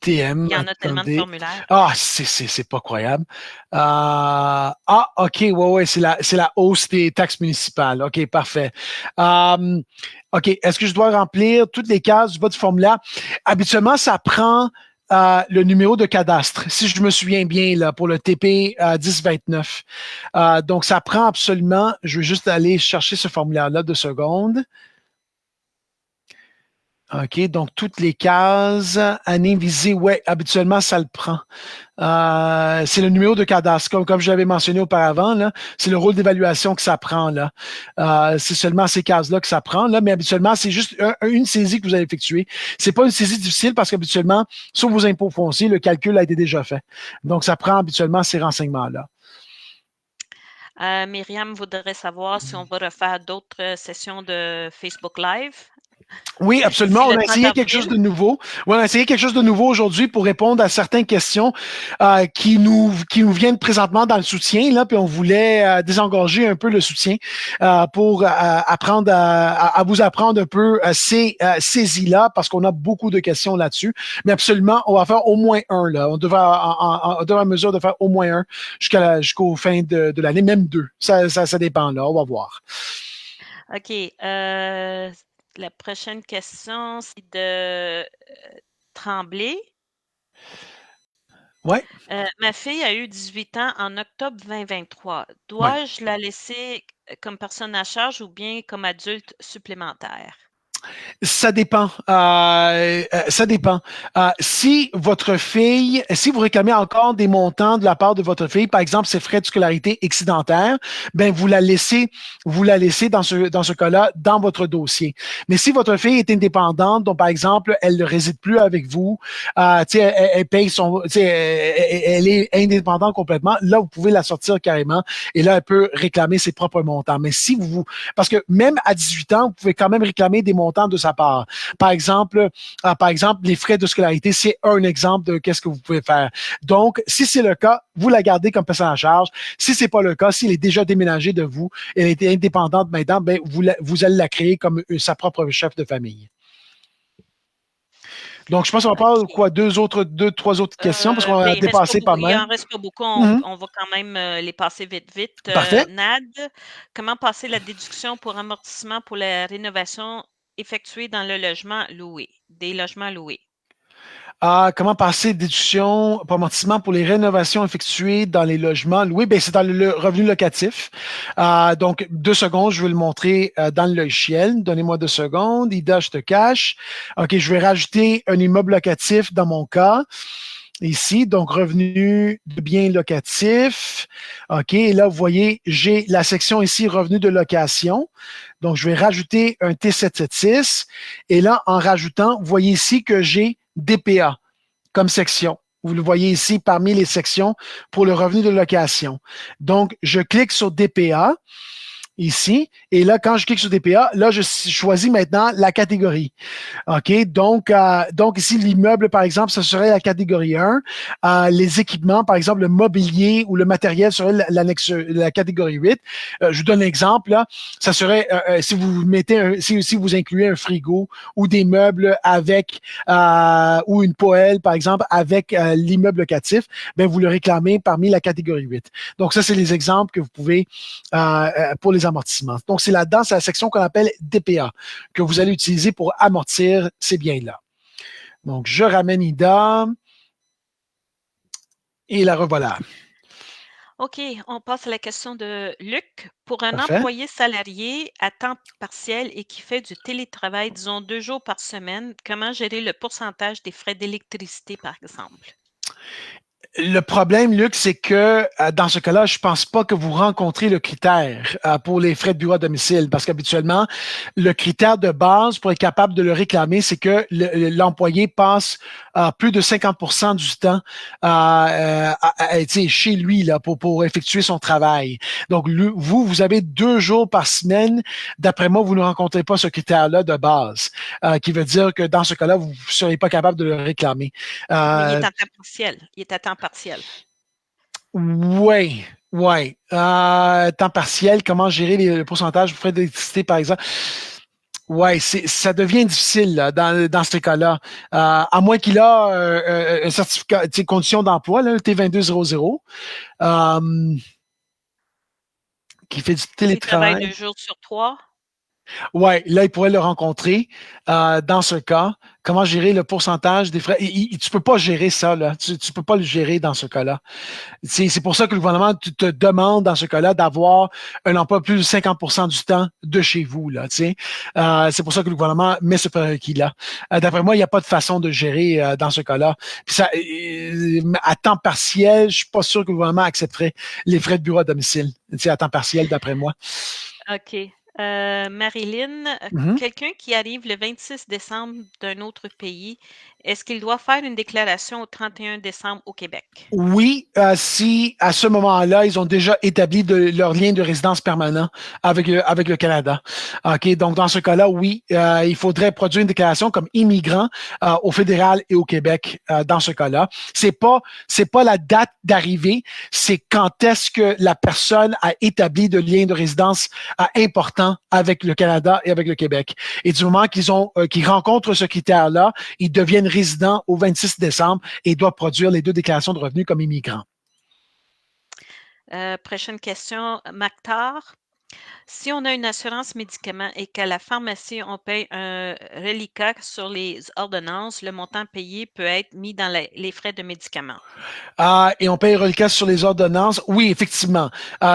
TM, Il y en a tellement de attendez. formulaires. Ah, c'est pas croyable. OK, ouais, c'est la hausse des taxes municipales. OK, parfait. OK, est-ce que je dois remplir toutes les cases du bas du formulaire? Habituellement, ça prend le numéro de cadastre, si je me souviens bien, là, pour le TP 1029. Donc, ça prend absolument, je vais juste aller chercher ce formulaire-là 2 secondes. OK, donc toutes les cases, année visée, ouais, habituellement, ça le prend. C'est le numéro de cadastre, comme je l'avais mentionné auparavant, là, c'est le rôle d'évaluation que ça prend, là. C'est seulement ces cases-là que ça prend, là, mais habituellement, c'est juste une saisie que vous allez effectuer. C'est pas une saisie difficile parce qu'habituellement, sur vos impôts fonciers, le calcul a été déjà fait. Donc, ça prend habituellement ces renseignements-là. Myriam voudrait savoir si on va refaire d'autres sessions de Facebook Live Oui, d'ici absolument. On le a 30 essayé quelque avril. chose de nouveau. Oui, on a essayé quelque chose de nouveau aujourd'hui pour répondre à certaines questions qui nous viennent présentement dans le soutien. Là, puis on voulait désengorger un peu le soutien pour apprendre à vous apprendre un peu ces saisies-là parce qu'on a beaucoup de questions là-dessus. Mais absolument, on va faire au moins un. Là. On devrait en mesure de faire au moins un jusqu'au fin de l'année, même deux. Ça dépend là. On va voir. OK. La prochaine question, c'est de Tremblay. Ouais, Ma fille a eu 18 ans en octobre 2023. ouais. Dois-je la laisser comme personne à charge ou bien comme adulte supplémentaire? Ça dépend. Ça dépend. Si vous réclamez encore des montants de la part de votre fille, par exemple ses frais de scolarité excédentaires, ben vous la laissez dans ce cas-là dans votre dossier. Mais si votre fille est indépendante, donc par exemple elle ne réside plus avec vous, elle paye elle est indépendante complètement, là vous pouvez la sortir carrément et là elle peut réclamer ses propres montants. Mais si parce que même à 18 ans, vous pouvez quand même réclamer des montants de sa part. Par exemple, les frais de scolarité, c'est un exemple de qu'est-ce que vous pouvez faire. Donc, si c'est le cas, vous la gardez comme personne en charge. Si c'est pas le cas, s'il est déjà déménagé de vous, elle était indépendante maintenant, ben vous allez la créer comme sa propre chef de famille. Donc, je pense qu'on va OK. pas quoi trois autres questions parce qu'on Ben, a il reste pas dépassé pas il mal. en reste pas beaucoup. Mhm. On va quand même les passer vite, vite. Parfait. Nad, comment passer la déduction pour amortissement pour la rénovation effectuée dans le logement loué, des logements loués? Comment passer déduction pour amortissement pour les rénovations effectuées dans les logements loués? Ben, c'est dans le revenu locatif. Donc, 2 secondes, je vais le montrer dans le logiciel. Donnez-moi 2 secondes. Ida, je te cache. OK, je vais rajouter un immeuble locatif dans mon cas. Ici, donc revenu de biens locatifs. OK, et là, vous voyez, j'ai la section ici, revenu de location. Donc, je vais rajouter un T776. Et là, en rajoutant, vous voyez ici que j'ai DPA comme section. Vous le voyez ici parmi les sections pour le revenu de location. Donc, je clique sur DPA ici. Et là, quand je clique sur DPA, là, je choisis maintenant la catégorie. OK? Donc ici, l'immeuble, par exemple, ça serait la catégorie 1. Les équipements, par exemple, le mobilier ou le matériel serait la catégorie 8. Je vous donne un exemple, là. Ça serait, si vous si vous incluez un frigo ou des meubles avec, ou une poêle, par exemple, avec l'immeuble locatif, ben, vous le réclamez parmi la catégorie 8. Donc, ça, c'est les exemples que vous pouvez, pour les amortissements. Donc, c'est là-dedans, c'est la section qu'on appelle DPA, que vous allez utiliser pour amortir ces biens-là. Donc, je ramène Ida et la revoilà. OK, on passe à la question de Luc. Pour un Parfait. employé salarié à temps partiel et qui fait du télétravail, disons 2 jours par semaine, comment gérer le pourcentage des frais d'électricité, par exemple? Le problème, Luc, c'est que dans ce cas-là, je pense pas que vous rencontrez le critère pour les frais de bureau à domicile, parce qu'habituellement, le critère de base pour être capable de le réclamer, c'est que l'employé passe plus de 50% du temps chez lui là, pour effectuer son travail. Donc, vous avez 2 jours par semaine. D'après moi, vous ne rencontrez pas ce critère-là de base, qui veut dire que dans ce cas-là, vous ne serez pas capable de le réclamer. Mais il est Euh, en temps partiel. Il est à temps partiel. Oui, oui. Temps partiel, comment gérer le pourcentage de frais d'électricité, par exemple? Oui, ça devient difficile là, dans ces cas-là. À moins qu'il a un certificat, condition d'emploi, là, le T2200, euh, qui fait du S'il travaille télétravail. 2 jours sur 3, Ouais, là, il pourrait le rencontrer. Dans ce cas, comment gérer le pourcentage des frais? Tu peux pas gérer ça, là. Tu peux pas le gérer dans ce cas-là. C'est pour ça que le gouvernement te demande, dans ce cas-là, d'avoir un emploi plus de 50% du temps de chez vous, là, tu sais. C'est pour ça que le gouvernement met ce prérequis-là. D'après moi, il n'y a pas de façon de gérer dans ce cas-là. Puis ça, à temps partiel, je suis pas sûr que le gouvernement accepterait les frais de bureau à domicile, tu sais, à temps partiel, d'après moi. OK. Marilyn, Mhm. quelqu'un qui arrive le 26 décembre d'un autre pays, est-ce qu'il doit faire une déclaration au 31 décembre au Québec? Oui, si à ce moment-là, ils ont déjà établi leur lien de résidence permanent avec le Canada. OK, donc dans ce cas-là, oui, il faudrait produire une déclaration comme immigrant au fédéral et au Québec dans ce cas-là. C'est pas la date d'arrivée, c'est quand est-ce que la personne a établi de lien de résidence important avec le Canada et avec le Québec. Et du moment qu'ils rencontrent ce critère-là, ils deviennent résidents au 26 décembre et doivent produire les 2 déclarations de revenus comme immigrants. Prochaine question, Mactar. Si on a une assurance médicaments et qu'à la pharmacie, on paye un reliquat sur les ordonnances, le montant payé peut être mis dans les frais de médicaments. Et on paye reliquat sur les ordonnances. Oui, effectivement.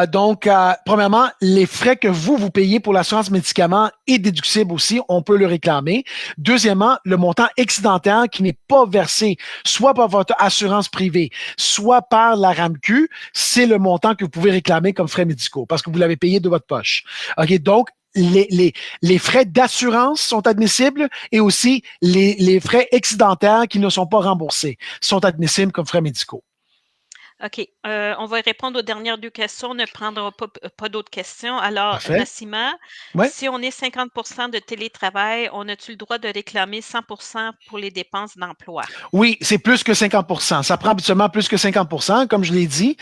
Donc, premièrement, les frais que vous payez pour l'assurance médicaments est déductible aussi. On peut le réclamer. Deuxièmement, le montant excédentaire qui n'est pas versé soit par votre assurance privée, soit par la RAMQ, c'est le montant que vous pouvez réclamer comme frais médicaux parce que vous l'avez payé de votre poche. OK, donc, les frais d'assurance sont admissibles et aussi les frais excédentaires qui ne sont pas remboursés sont admissibles comme frais médicaux. OK. On va répondre aux dernières 2 questions. On ne prendra pas d'autres questions. Alors, Parfait. Nassima, Ouais. si on est 50 de télétravail, on a-tu le droit de réclamer 100 pour les dépenses d'emploi? Oui, c'est plus que 50%. Ça prend habituellement plus que 50%, comme je l'ai dit.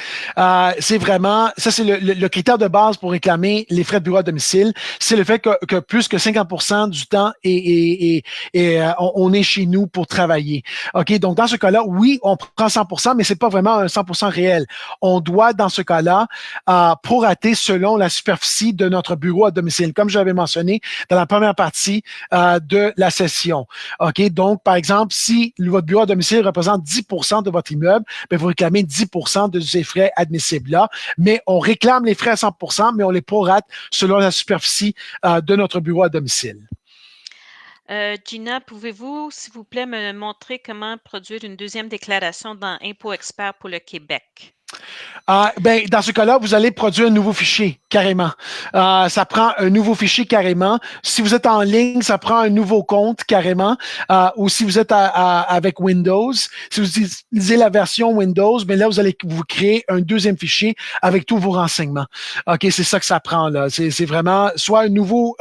C'est vraiment, ça c'est le critère de base pour réclamer les frais de bureau à domicile. C'est le fait que plus que 50% du temps on est chez nous pour travailler. OK, donc dans ce cas-là, oui, on prend 100%, mais c'est pas vraiment un 100% réel. On doit, dans ce cas-là, prorater selon la superficie de notre bureau à domicile, comme j'avais mentionné dans la première partie de la session. OK, donc, par exemple, si votre bureau à domicile représente 10% de votre immeuble, bien, vous réclamez 10% de ces frais admissibles-là, mais on réclame les frais à 100%, mais on les prorate selon la superficie de notre bureau à domicile. Gina, pouvez-vous, s'il vous plaît, me montrer comment produire une deuxième déclaration dans Impôt Expert pour le Québec? Ben, dans ce cas-là, vous allez produire un nouveau fichier, carrément. Ça prend un nouveau fichier, carrément. Si vous êtes en ligne, ça prend un nouveau compte, carrément. Ou si vous êtes avec Windows, si vous utilisez la version Windows, ben là, vous allez vous créer un deuxième fichier avec tous vos renseignements. OK, c'est ça que ça prend, là. C'est vraiment soit un nouveau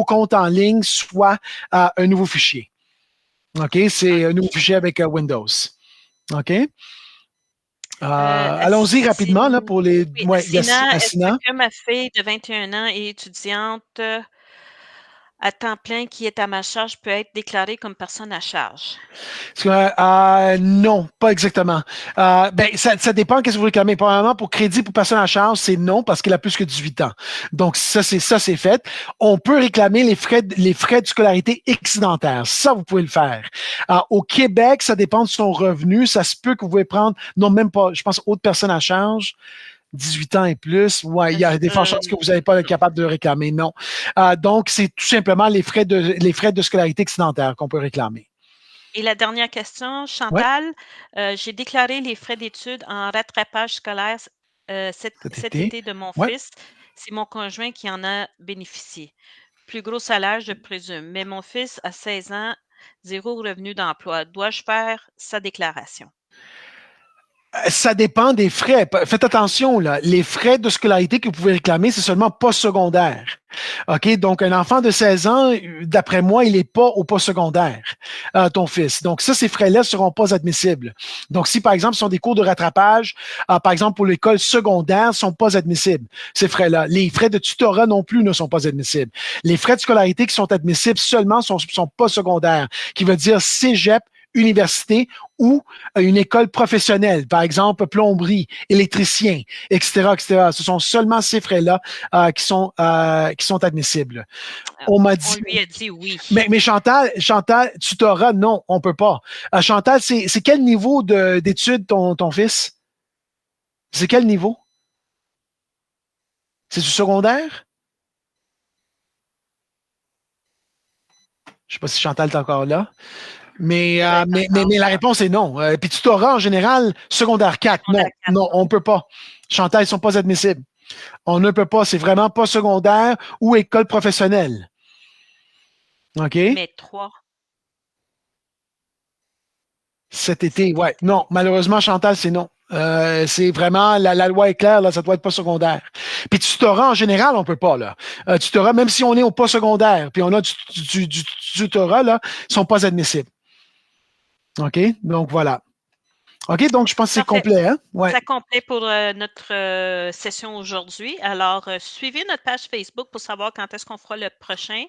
compte en ligne, soit un nouveau fichier. OK, c'est un nouveau fichier avec Windows. OK? Allons-y rapidement là, pour les. Oui, Ouais, Sina, est-ce Assina. que ma fille de 21 ans et étudiante à temps plein qui est à ma charge peut être déclarée comme personne à charge? Non, pas exactement. Ben, ça dépend qu'est-ce que vous réclamez. Premièrement, pour crédit pour personne à charge, c'est non parce qu'il a plus que 18 ans. Donc, ça, c'est fait. On peut réclamer les frais de scolarité excédentaires. Ça, vous pouvez le faire. Au Québec, ça dépend de son revenu. Ça se peut que vous pouvez prendre, non, même pas, je pense, autre personne à charge. 18 ans et plus, ouais, il y a des fortes chances que vous n'allez pas être capable de réclamer, non. Donc, c'est tout simplement les frais de scolarité excédentaire qu'on peut réclamer. Et la dernière question, Ouais, Chantal, j'ai déclaré les frais d'études en rattrapage scolaire cet cet été. été de mon Ouais. fils. C'est mon conjoint qui en a bénéficié. Plus gros salaire, je présume, mais mon fils a 16 ans, zéro revenu d'emploi. Dois-je faire sa déclaration? Ça dépend des frais. Faites attention, là. Les frais de scolarité que vous pouvez réclamer, c'est seulement postsecondaire. OK? Donc, un enfant de 16 ans, d'après moi, il n'est pas au postsecondaire, ton fils. Donc, ça, ces frais-là ne seront pas admissibles. Donc, si, par exemple, ce sont des cours de rattrapage, par exemple, pour l'école secondaire, ne sont pas admissibles, ces frais-là. Les frais de tutorat non plus ne sont pas admissibles. Les frais de scolarité qui sont admissibles seulement sont postsecondaires, qui veut dire cégep, université ou une école professionnelle, par exemple plomberie, électricien, etc., etc. Ce sont seulement ces frais-là qui sont admissibles. On m'a On dit, lui a dit oui. mais Chantal, tutorat, non, on peut pas. Chantal, c'est quel niveau d'études ton fils? C'est quel niveau? C'est du secondaire? Je sais pas si Chantal est encore là. Elle doit être encore Mais la là. réponse est non. Puis tutorat, en général, secondaire 4, non, Secondaire 4, non, non. on peut pas. Chantal, ils sont pas admissibles. On ne peut pas. C'est vraiment pas secondaire ou école professionnelle. OK? Mais 3 Cet été, cet ouais. été. Non, malheureusement, Chantal, c'est non. C'est vraiment, la loi est claire, là, ça doit être pas secondaire. Puis tutorat, en général, on peut pas, là. Tutorat, même si on est au pas secondaire, puis on a du tutorat, là, ils sont pas admissibles. OK? Donc, voilà. OK, donc je pense que c'est Parfait. complet, hein? Ouais. Ça complète pour notre session aujourd'hui. Alors, suivez notre page Facebook pour savoir quand est-ce qu'on fera le prochain.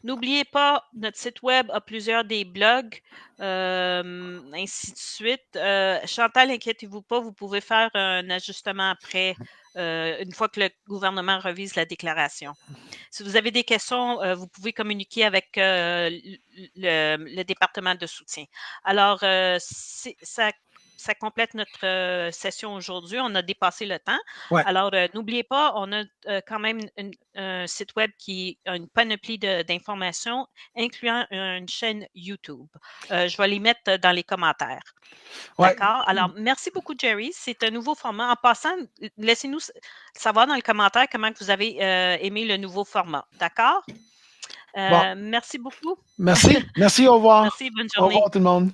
N'oubliez pas, notre site web a plusieurs des blogs, ainsi de suite. Chantal, inquiétez-vous pas, vous pouvez faire un ajustement après, une fois que le gouvernement revise la déclaration. Si vous avez des questions, vous pouvez communiquer avec le département de soutien. Alors, ça complète notre session aujourd'hui. On a dépassé le temps. Ouais. Alors, n'oubliez pas, on a quand même un site web qui a une panoplie d'informations, incluant une chaîne YouTube. Je vais les mettre dans les commentaires. Ouais. D'accord? Alors, merci beaucoup, Jerry. C'est un nouveau format. En passant, laissez-nous savoir dans les commentaires comment vous avez aimé le nouveau format. D'accord? Bon. Merci beaucoup. Merci. Merci. Au revoir. Merci, bonne Au journée. revoir, tout le monde.